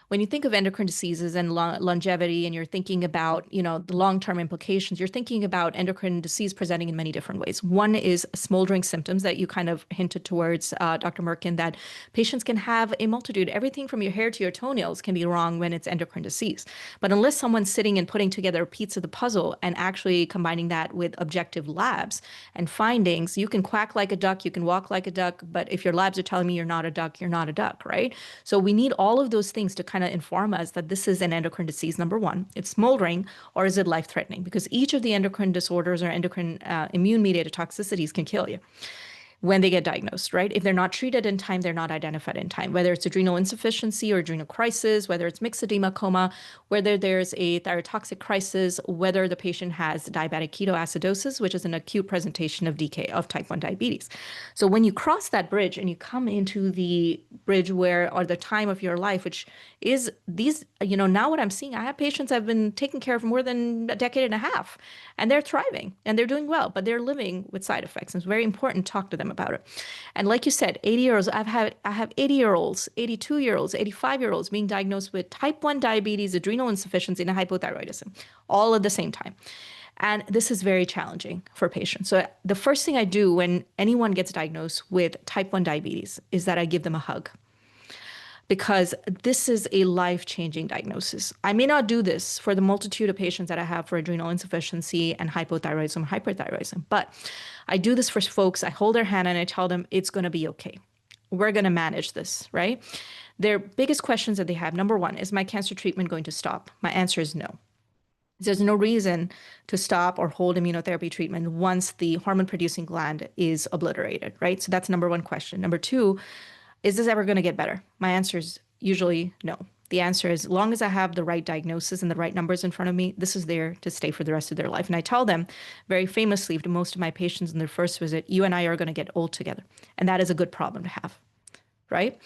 when you think of endocrine diseases and longevity, and you're thinking about, the long-term implications, you're thinking about endocrine disease presenting in many different ways. One is smoldering symptoms that you kind of hinted towards, Dr. Merkin, that patients can have a multitude. Everything from your hair to your toenails can be wrong when it's endocrine disease. But unless someone's sitting and putting together a piece of the puzzle and actually combining that with objective labs and findings, you can quack like a duck, you can walk like a duck, but if your labs are telling me you're not a duck, you're not a duck, right? So we need all of those things to kind of inform us that this is an endocrine disease, number one. It's smoldering, or is it life-threatening? Because each of the endocrine disorders or endocrine immune-mediated toxicities can kill you when they get diagnosed, right? If they're not treated in time, they're not identified in time, whether it's adrenal insufficiency or adrenal crisis, whether it's mixed edema coma, whether there's a thyrotoxic crisis, whether the patient has diabetic ketoacidosis, which is an acute presentation of DK of type 1 diabetes. So when you cross that bridge and you come into the bridge or the time of your life, which is these, now what I'm seeing, I have patients I've been taking care of for more than a decade and a half, and they're thriving and they're doing well, but they're living with side effects. And it's very important to talk to them about it. And like you said, 80-year-olds, I have 80-year-olds, 82-year-olds, 85-year-olds being diagnosed with type 1 diabetes, adrenal insufficiency, and hypothyroidism, all at the same time. And this is very challenging for patients. So the first thing I do when anyone gets diagnosed with type 1 diabetes is that I give them a hug, because this is a life-changing diagnosis. I may not do this for the multitude of patients that I have for adrenal insufficiency and hypothyroidism, hyperthyroidism, but I do this for folks. I hold their hand and I tell them it's going to be okay. We're going to manage this, right? Their biggest questions that they have, number one, is my cancer treatment going to stop? My answer is no. There's no reason to stop or hold immunotherapy treatment once the hormone producing gland is obliterated, right? So that's number one question. Number two, is this ever going to get better? My answer is usually no. The answer is, as long as I have the right diagnosis and the right numbers in front of me, this is there to stay for the rest of their life. And I tell them very famously to most of my patients in their first visit, you and I are going to get old together. And that is a good problem to have, right?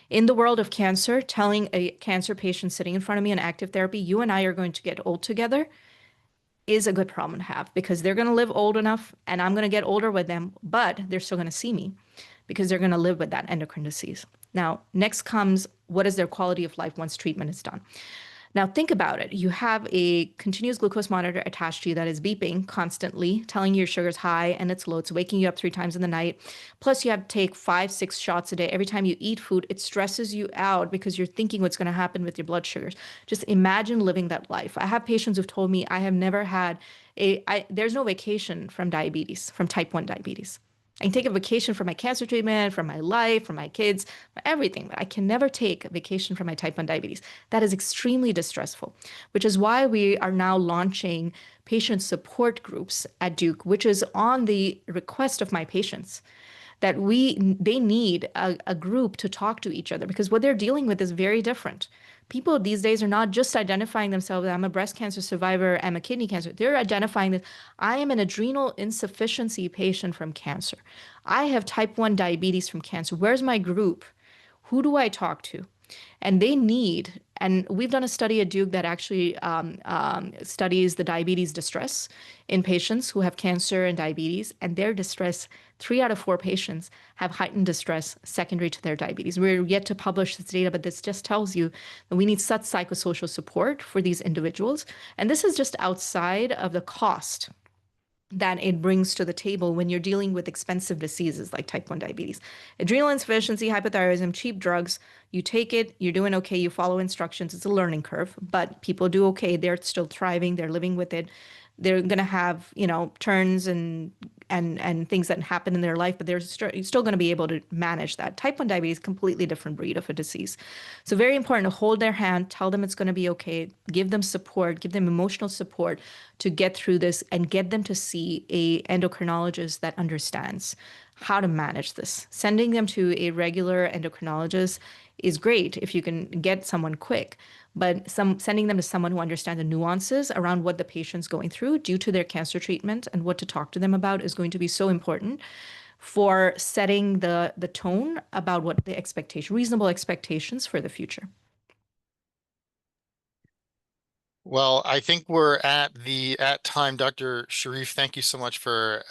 In the world of cancer, telling a cancer patient sitting in front of me in active therapy, you and I are going to get old together, is a good problem to have, because they're going to live old enough and I'm going to get older with them, but they're still going to see me because they're going to live with that endocrine disease. Now, next comes, what is their quality of life once treatment is done? Now, think about it. You have a continuous glucose monitor attached to you that is beeping constantly, telling you your sugar's high and it's low. It's waking you up 3 times in the night. Plus, you have to take 5, 6 shots a day. Every time you eat food, it stresses you out because you're thinking what's going to happen with your blood sugars. Just imagine living that life. I have patients who've told me I have never had there's no vacation from diabetes, from type 1 diabetes. I can take a vacation from my cancer treatment, from my life, from my kids, everything, but I can never take a vacation from my type 1 diabetes. That is extremely distressful, which is why we are now launching patient support groups at Duke, which is on the request of my patients, that they need a group to talk to each other, because what they're dealing with is very different. People these days are not just identifying themselves, I'm a breast cancer survivor, I'm a kidney cancer. They're identifying that I am an adrenal insufficiency patient from cancer. I have type 1 diabetes from cancer. Where's my group? Who do I talk to? And they need, and we've done a study at Duke that actually studies the diabetes distress in patients who have cancer and diabetes, and their distress, 3 out of 4 patients have heightened distress secondary to their diabetes. We're yet to publish this data, but this just tells you that we need such psychosocial support for these individuals. And this is just outside of the cost that it brings to the table when you're dealing with expensive diseases like type 1 diabetes. Adrenal insufficiency, hypothyroidism, cheap drugs, you take it, you're doing okay, you follow instructions. It's a learning curve, but people do okay. They're still thriving, they're living with it. They're going to have, turns and things that happen in their life, but they're still going to be able to manage that. Type 1 diabetes is a completely different breed of a disease. So very important to hold their hand, tell them it's going to be okay, give them support, give them emotional support to get through this, and get them to see a endocrinologist that understands how to manage this. Sending them to a regular endocrinologist is great if you can get someone quick, but sending them to someone who understands the nuances around what the patient's going through due to their cancer treatment and what to talk to them about is going to be so important for setting the tone about what the reasonable expectations for the future. Well, I think we're at time. Dr. Sharif, thank you so much for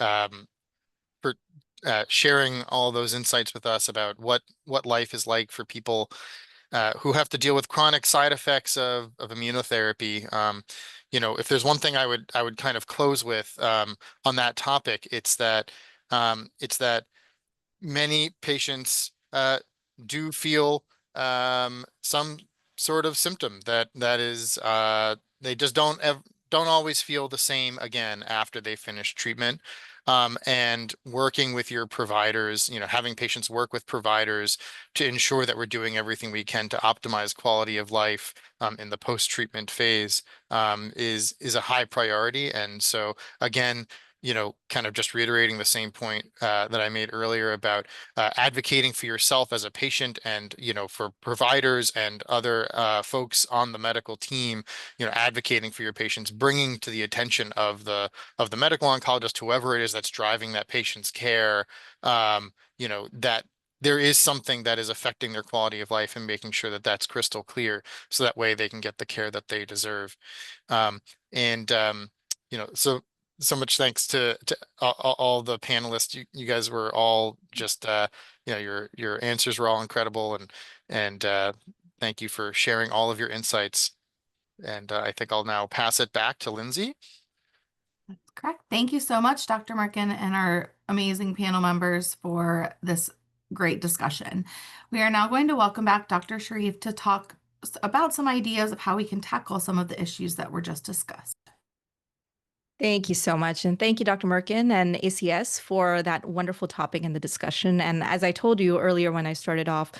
sharing all those insights with us about what life is like for people who have to deal with chronic side effects of immunotherapy. If there's one thing I would kind of close with on that topic, it's that many patients do feel some sort of symptom that is they just don't always feel the same again after they finish treatment. And working with your providers, having patients work with providers to ensure that we're doing everything we can to optimize quality of life in the post-treatment phase is a high priority. And so again, kind of just reiterating the same point that I made earlier about advocating for yourself as a patient and, for providers and other folks on the medical team, advocating for your patients, bringing to the attention of the medical oncologist, whoever it is that's driving that patient's care, that there is something that is affecting their quality of life and making sure that that's crystal clear so that way they can get the care that they deserve. So much thanks to all the panelists. You guys were all just your answers were all incredible, and thank you for sharing all of your insights. And I think I'll now pass it back to Lindsay. That's correct. Thank you so much, Dr. Merkin, and our amazing panel members for this great discussion. We are now going to welcome back Dr. Sharif to talk about some ideas of how we can tackle some of the issues that were just discussed. Thank you so much. And thank you, Dr. Merkin and ACS, for that wonderful topic and the discussion. And as I told you earlier when I started off,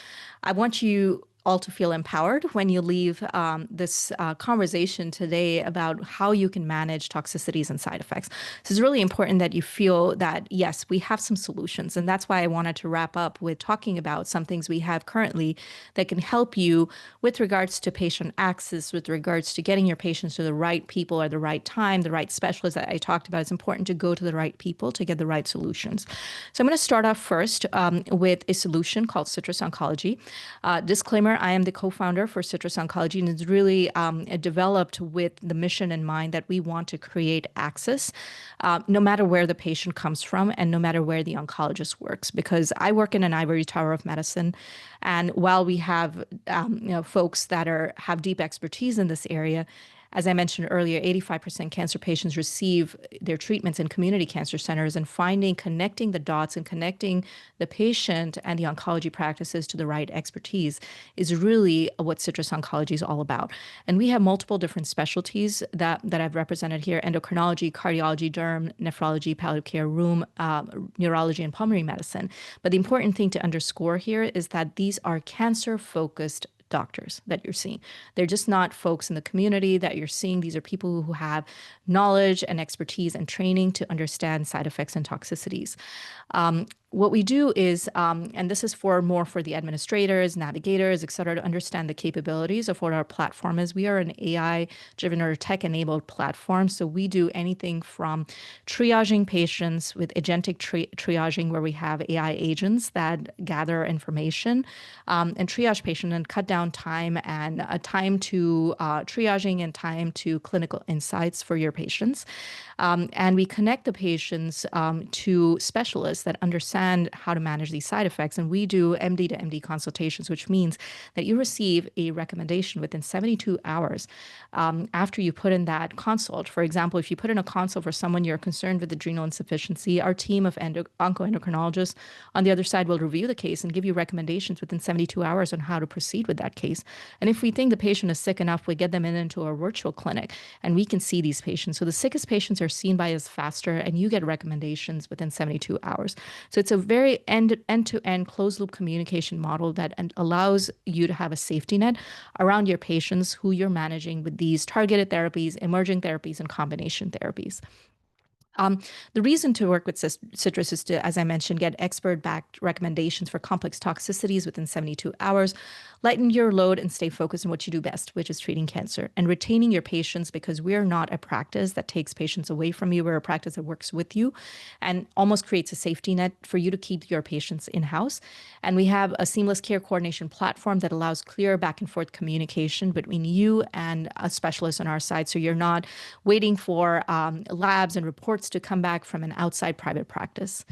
I want you all to feel empowered when you leave this conversation today about how you can manage toxicities and side effects. So it's really important that you feel that, yes, we have some solutions. And that's why I wanted to wrap up with talking about some things we have currently that can help you with regards to patient access, with regards to getting your patients to the right people at the right time, the right specialists that I talked about. It's important to go to the right people to get the right solutions. So I'm going to start off first with a solution called Citrus Oncology. Disclaimer, I am the co-founder for Citrus Oncology, and it's really developed with the mission in mind that we want to create access no matter where the patient comes from and no matter where the oncologist works. Because I work in an ivory tower of medicine, and while we have folks that have deep expertise in this area, as I mentioned earlier, 85% cancer patients receive their treatments in community cancer centers, and connecting the dots and connecting the patient and the oncology practices to the right expertise is really what Citrus Oncology is all about. And we have multiple different specialties that I've represented here: endocrinology, cardiology, derm, nephrology, palliative care, rheum, neurology, and pulmonary medicine. But the important thing to underscore here is that these are cancer-focused doctors that you're seeing. They're just not folks in the community that you're seeing. These are people who have knowledge and expertise and training to understand side effects and toxicities. What we do is, and this is more for the administrators, navigators, et cetera, to understand the capabilities of what our platform is. We are an AI-driven or tech-enabled platform. So we do anything from triaging patients with agentic triaging, where we have AI agents that gather information and triage patient and cut down time and time to triaging and time to clinical insights for your patients. And we connect the patients to specialists that understand how to manage these side effects. And we do MD to MD consultations, which means that you receive a recommendation within 72 hours after you put in that consult. For example, if you put in a consult for someone you're concerned with adrenal insufficiency, our team of oncoendocrinologists on the other side will review the case and give you recommendations within 72 hours on how to proceed with that case. And if we think the patient is sick enough, we get them into our virtual clinic and we can see these patients. So the sickest patients are seen by us faster, and you get recommendations within 72 hours. So it's a very end-to-end closed-loop communication model that allows you to have a safety net around your patients who you're managing with these targeted therapies, emerging therapies, and combination therapies. The reason to work with Citrus is to, as I mentioned, get expert-backed recommendations for complex toxicities within 72 hours, lighten your load, and stay focused on what you do best, which is treating cancer and retaining your patients, because we're not a practice that takes patients away from you. We're a practice that works with you and almost creates a safety net for you to keep your patients in-house. And we have a seamless care coordination platform that allows clear back and forth communication between you and a specialist on our side. So you're not waiting for labs and reports to come back from an outside private practice.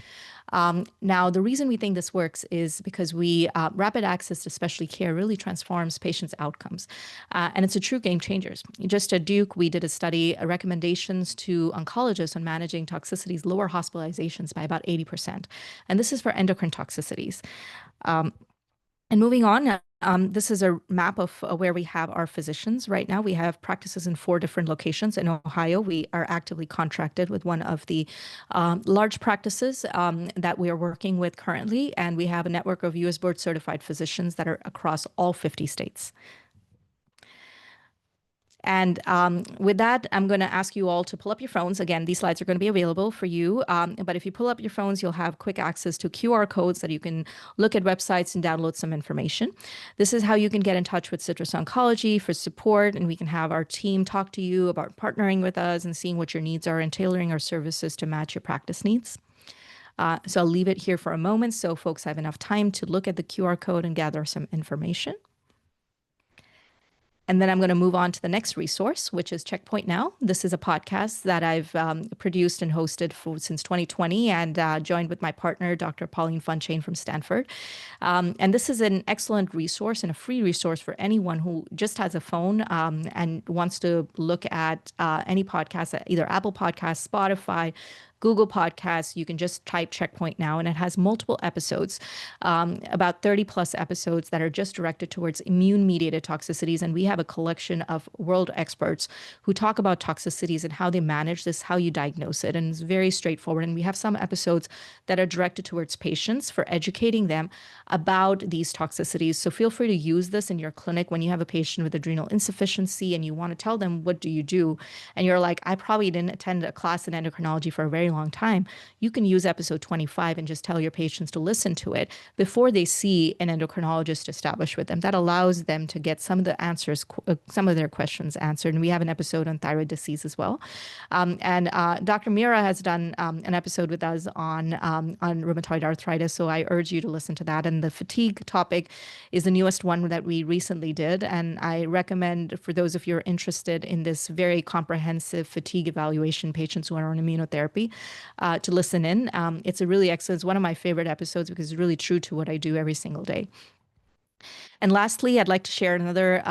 Now, the reason we think this works is because rapid access to specialty care really transforms patients' outcomes. And it's a true game changer. Just at Duke, we did a study, recommendations to oncologists on managing toxicities, lower hospitalizations by about 80%. And this is for endocrine toxicities. And moving on, this is a map of where we have our physicians. Right now, we have practices in 4 different locations. In Ohio, we are actively contracted with one of the large practices that we are working with currently. And we have a network of U.S. board certified physicians that are across all 50 states. And with that, I'm going to ask you all to pull up your phones. Again, these slides are going to be available for you. But if you pull up your phones, you'll have quick access to QR codes that you can look at websites and download some information. This is how you can get in touch with Citrus Oncology for support, and we can have our team talk to you about partnering with us and seeing what your needs are and tailoring our services to match your practice needs. So I'll leave it here for a moment so folks have enough time to look at the QR code and gather some information. And then I'm going to move on to the next resource, which is Checkpoint Now. This is a podcast that I've produced and hosted since 2020 and joined with my partner, Dr. Pauline Funchain from Stanford. And this is an excellent resource and a free resource for anyone who just has a phone and wants to look at any podcast, either Apple Podcasts, Spotify, Google Podcasts. You can just type Checkpoint Now, and it has multiple episodes, about 30 plus episodes that are just directed towards immune-mediated toxicities. And we have a collection of world experts who talk about toxicities and how they manage this, how you diagnose it. And it's very straightforward. And we have some episodes that are directed towards patients for educating them about these toxicities. So feel free to use this in your clinic when you have a patient with adrenal insufficiency and you want to tell them, what do you do? And you're like, I probably didn't attend a class in endocrinology for a very long time. You can use episode 25 and just tell your patients to listen to it before they see an endocrinologist established with them. That allows them to get some of the answers, some of their questions answered. And we have an episode on thyroid disease as well. And Dr. Mira has done an episode with us on rheumatoid arthritis. So I urge you to listen to that. And the fatigue topic is the newest one that we recently did. And I recommend, for those of you who are interested in this very comprehensive fatigue evaluation, patients who are on immunotherapy, to listen in. It's a really excellent, it's one of my favorite episodes because it's really true to what I do every single day. And lastly, I'd like to share another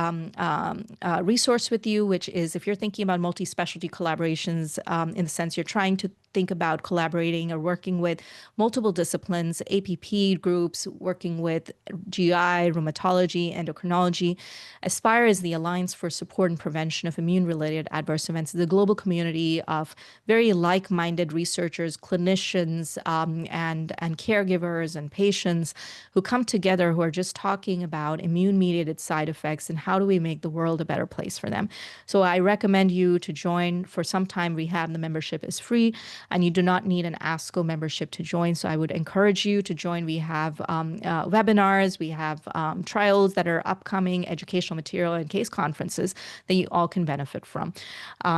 resource with you, which is if you're thinking about multi-specialty collaborations, in the sense you're trying to think about collaborating or working with multiple disciplines, APP groups, working with GI, rheumatology, endocrinology. ASPIRE is the Alliance for Support and Prevention of Immune-Related Adverse Events. It's a global community of very like-minded researchers, clinicians, and caregivers and patients who come together who are just talking about immune-mediated side effects and how do we make the world a better place for them. So I recommend you to join for some time. Rehab, the membership is free, and you do not need an ASCO membership to join. So I would encourage you to join. We have webinars, we have trials that are upcoming, educational material, and case conferences that you all can benefit from.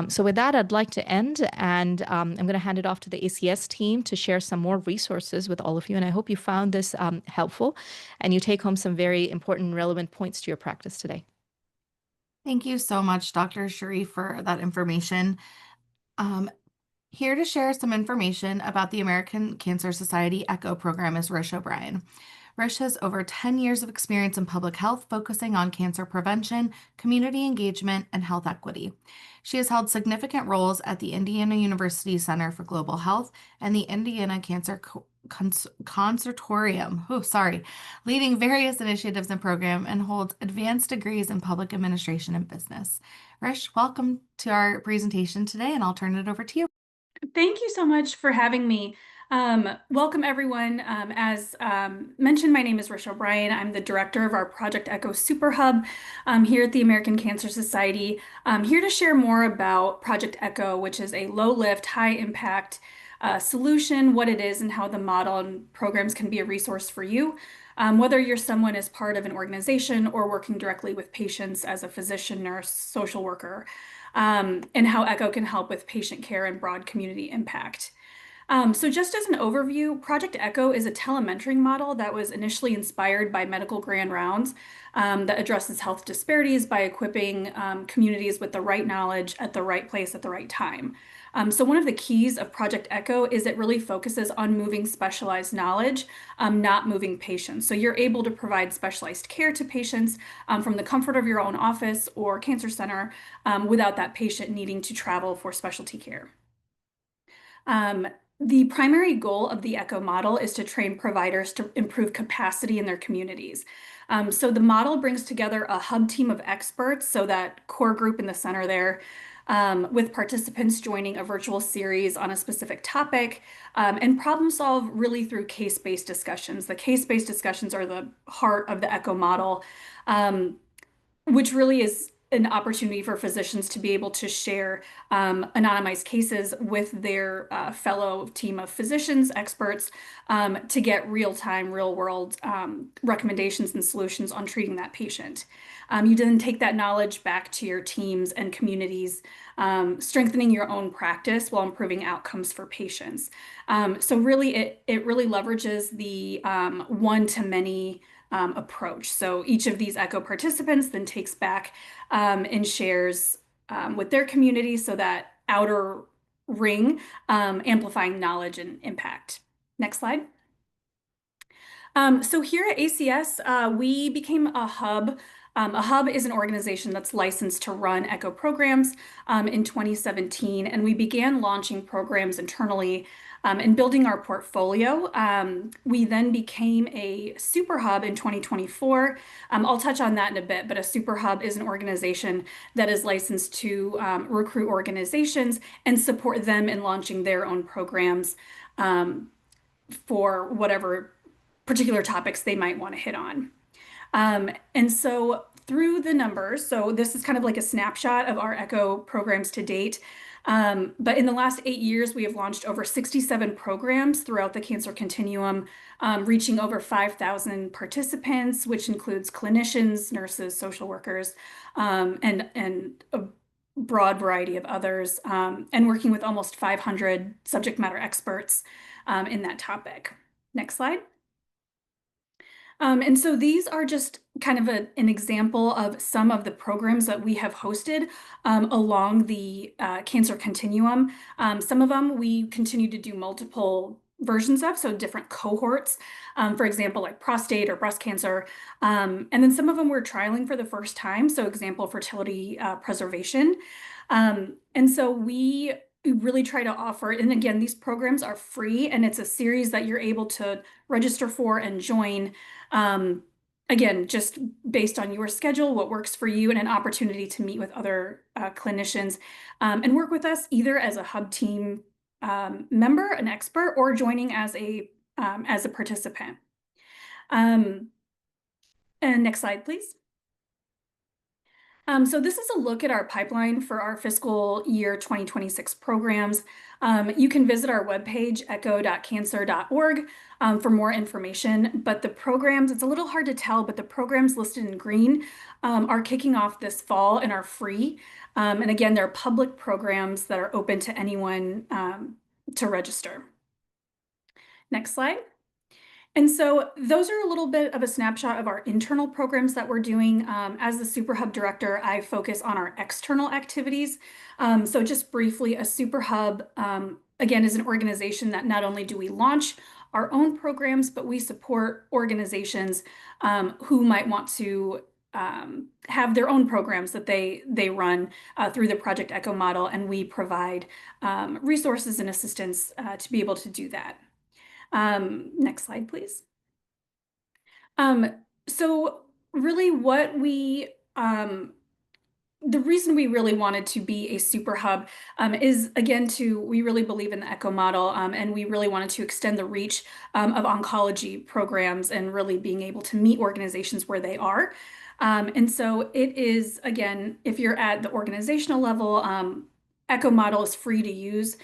So with that, I'd like to end, and I'm going to hand it off to the ACS team to share some more resources with all of you. And I hope you found this helpful and you take home some very important, relevant points to your practice today. Thank you so much, Dr. Sharif, for that information. Here to share some information about the American Cancer Society ECHO program is Rish O'Brien. Rish has over 10 years of experience in public health, focusing on cancer prevention, community engagement, and health equity. She has held significant roles at the Indiana University Center for Global Health and the Indiana Cancer Consortium, leading various initiatives and programs, and holds advanced degrees in public administration and business. Rish, welcome to our presentation today, and I'll turn it over to you. Thank you so much for having me. Welcome, everyone. As mentioned, my name is Rish O'Brien. I'm the director of our Project ECHO Super Hub here at the American Cancer Society. I'm here to share more about Project ECHO, which is a low-lift, high-impact solution, what it is, and how the model and programs can be a resource for you, whether you're someone as part of an organization or working directly with patients as a physician, nurse, social worker, and how ECHO can help with patient care and broad community impact. So just as an overview, Project ECHO is a telementoring model that was initially inspired by medical grand rounds that addresses health disparities by equipping communities with the right knowledge at the right place at the right time. So one of the keys of Project ECHO is it really focuses on moving specialized knowledge, not moving patients. So you're able to provide specialized care to patients from the comfort of your own office or cancer center without that patient needing to travel for specialty care. The primary goal of the ECHO model is to train providers to improve capacity in their communities. So the model brings together a hub team of experts, so that core group in the center there, with participants joining a virtual series on a specific topic, and problem solve really through case-based discussions. The case-based discussions are the heart of the ECHO model, which really is an opportunity for physicians to be able to share anonymized cases with their fellow team of physicians, experts, to get real-time, real-world recommendations and solutions on treating that patient. You then take that knowledge back to your teams and communities, strengthening your own practice while improving outcomes for patients. So really, it really leverages the one-to-many approach. So each of these ECHO participants then takes back and shares with their community, so that outer ring amplifying knowledge and impact. Next slide. So here at ACS, we became a hub. A hub is an organization that's licensed to run ECHO programs in 2017, and we began launching programs internally and building our portfolio. We then became a super hub in 2024. I'll touch on that in a bit, but a super hub is an organization that is licensed to recruit organizations and support them in launching their own programs for whatever particular topics they might want to hit on. And so through the numbers, so this is kind of like a snapshot of our ECHO programs to date. But in the last 8 years, we have launched over 67 programs throughout the cancer continuum, reaching over 5,000 participants, which includes clinicians, nurses, social workers, and a broad variety of others, and working with almost 500 subject matter experts in that topic. Next slide. And so these are just kind of an example of some of the programs that we have hosted along the cancer continuum. Some of them we continue to do multiple versions of, so different cohorts, for example, like prostate or breast cancer. And then some of them we're trialing for the first time, so example, fertility preservation. And so we really try to offer, and again, these programs are free, and it's a series that you're able to register for and join. Again, just based on your schedule, what works for you, and an opportunity to meet with other clinicians and work with us either as a hub team member, an expert, or joining as a participant. And next slide, please. So this is a look at our pipeline for our fiscal year 2026 programs. You can visit our webpage, echo.cancer.org, for more information. But the programs, it's a little hard to tell, but the programs listed in green are kicking off this fall and are free. And again, they're public programs that are open to anyone to register. Next slide. And so those are a little bit of a snapshot of our internal programs that we're doing. As the Super Hub director, I focus on our external activities. So just briefly, a Super Hub, again, is an organization that not only do we launch our own programs, but we support organizations who might want to have their own programs that they run through the Project ECHO model, and we provide resources and assistance to be able to do that. Next slide, please. So really the reason we really wanted to be a super hub is, again, we really believe in the ECHO model, and we really wanted to extend the reach of oncology programs and really being able to meet organizations where they are. And so it is, again, if you're at the organizational level, ECHO model is free to use.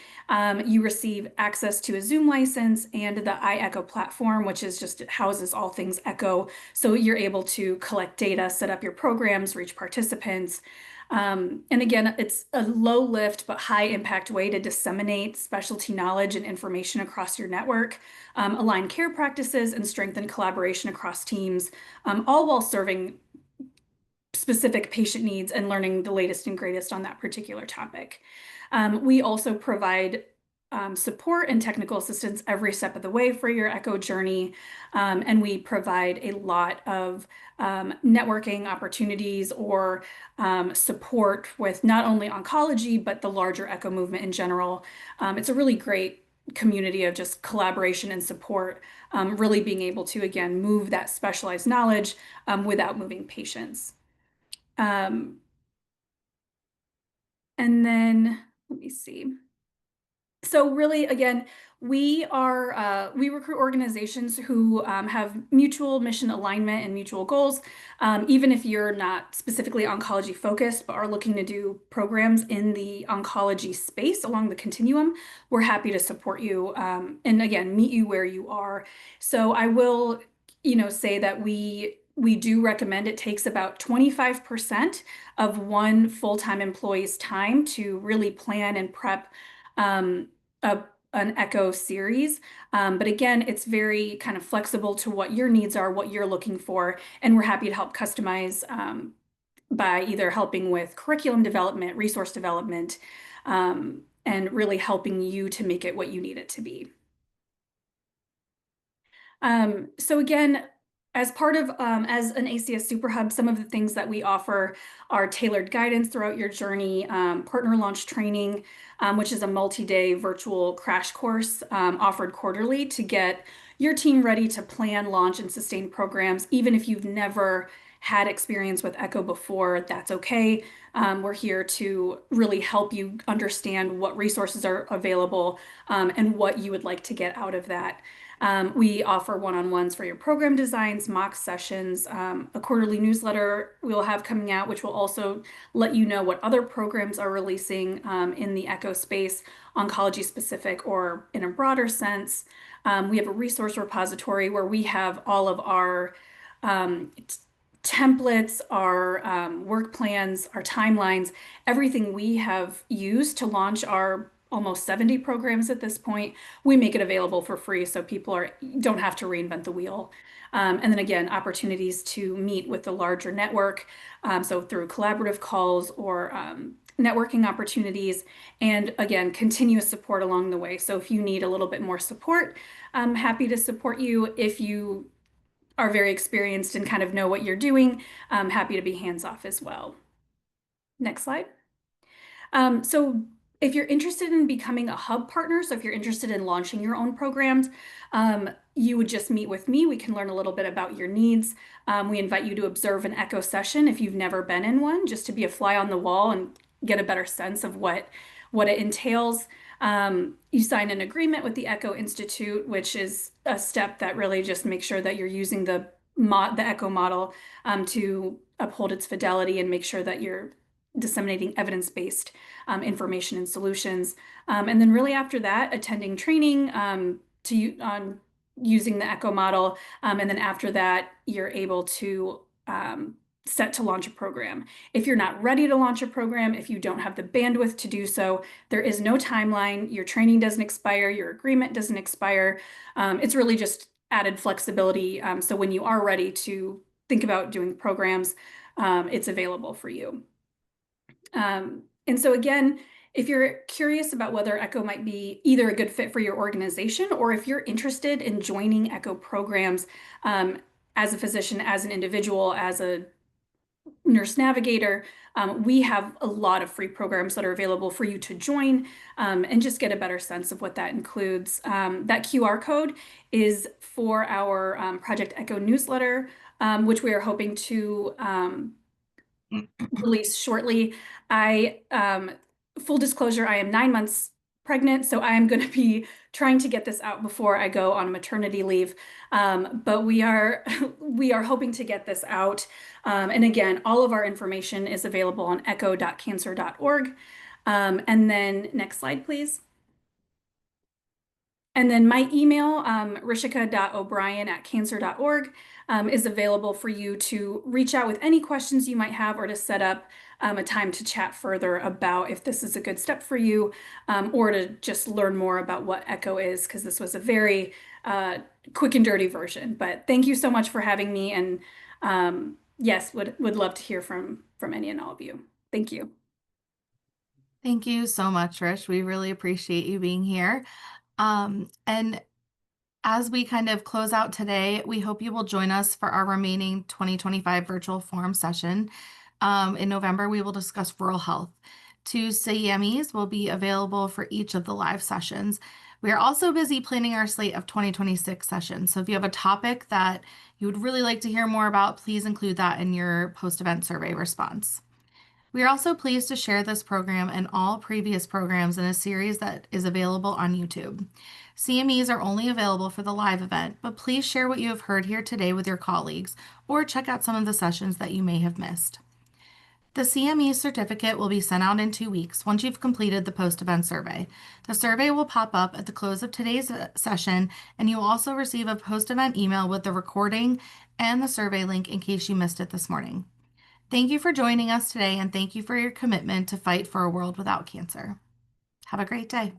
You receive access to a Zoom license and the iECHO platform, which is just houses all things ECHO. So you're able to collect data, set up your programs, reach participants. And again, it's a low lift but high impact way to disseminate specialty knowledge and information across your network, align care practices, and strengthen collaboration across teams, all while serving specific patient needs and learning the latest and greatest on that particular topic. We also provide support and technical assistance every step of the way for your ECHO journey. And we provide a lot of networking opportunities or support with not only oncology, but the larger ECHO movement in general. It's a really great community of just collaboration and support, really being able to, again, move that specialized knowledge without moving patients. And then let me see. So really, again, we recruit organizations who have mutual mission alignment and mutual goals. Even if you're not specifically oncology focused, but are looking to do programs in the oncology space along the continuum, we're happy to support you and again, meet you where you are. So I will, say that we do recommend it takes about 25% of one full-time employee's time to really plan and prep an ECHO series. But again, it's very kind of flexible to what your needs are, what you're looking for, and we're happy to help customize by either helping with curriculum development, resource development, and really helping you to make it what you need it to be. So again, as part of, as an ACS Super Hub, some of the things that we offer are tailored guidance throughout your journey, partner launch training, which is a multi-day virtual crash course offered quarterly to get your team ready to plan, launch, and sustain programs. Even if you've never had experience with Echo before, that's okay. We're here to really help you understand what resources are available and what you would like to get out of that. We offer one-on-ones for your program designs, mock sessions, a quarterly newsletter we'll have coming out, which will also let you know what other programs are releasing in the Echo space, oncology specific or in a broader sense. We have a resource repository where we have all of our templates, our work plans, our timelines, everything we have used to launch our almost 70 programs at this point. We make it available for free so people don't have to reinvent the wheel. And then again, opportunities to meet with the larger network, so through collaborative calls or networking opportunities, and again, continuous support along the way. So if you need a little bit more support, I'm happy to support you. If you are very experienced and kind of know what you're doing, I'm happy to be hands-off as well. Next slide. So if you're interested in becoming a hub partner, so if you're interested in launching your own programs, you would just meet with me. We can learn a little bit about your needs. We invite you to observe an Echo session if you've never been in one, just to be a fly on the wall and get a better sense of what it entails. You sign an agreement with the Echo Institute, which is a step that really just makes sure that you're using the Echo model to uphold its fidelity and make sure that you're disseminating evidence-based information and solutions. And then really after that, attending training on using the Echo model. And then after that, you're able to set to launch a program. If you're not ready to launch a program, if you don't have the bandwidth to do so, there is no timeline. Your training doesn't expire, your agreement doesn't expire. It's really just added flexibility. So when you are ready to think about doing programs, it's available for you. And so again, if you're curious about whether Echo might be either a good fit for your organization, or if you're interested in joining Echo programs as a physician, as an individual, as a nurse navigator, we have a lot of free programs that are available for you to join and just get a better sense of what that includes. That QR code is for our Project Echo newsletter, which we are hoping to release shortly. Full disclosure, I am 9 months pregnant, so I am going to be trying to get this out before I go on maternity leave. But we are hoping to get this out. And again, all of our information is available on echo.cancer.org. And then next slide, please. And then my email, rishika.o'brien@cancer.org, is available for you to reach out with any questions you might have or to set up a time to chat further about if this is a good step for you, or to just learn more about what Echo is, because this was a very quick and dirty version. But thank you so much for having me, and yes, would love to hear from any and all of you. Thank you. Thank you so much, Rish. We really appreciate you being here. And as we kind of close out today, we hope you will join us for our remaining 2025 virtual forum session. In November, we will discuss rural health. 2 CMEs will be available for each of the live sessions. We are also busy planning our slate of 2026 sessions. So if you have a topic that you would really like to hear more about, please include that in your post-event survey response. We are also pleased to share this program and all previous programs in a series that is available on YouTube. CMEs are only available for the live event, but please share what you have heard here today with your colleagues or check out some of the sessions that you may have missed. The CME certificate will be sent out in 2 weeks once you've completed the post-event survey. The survey will pop up at the close of today's session, and you will also receive a post-event email with the recording and the survey link in case you missed it this morning. Thank you for joining us today, and thank you for your commitment to fight for a world without cancer. Have a great day.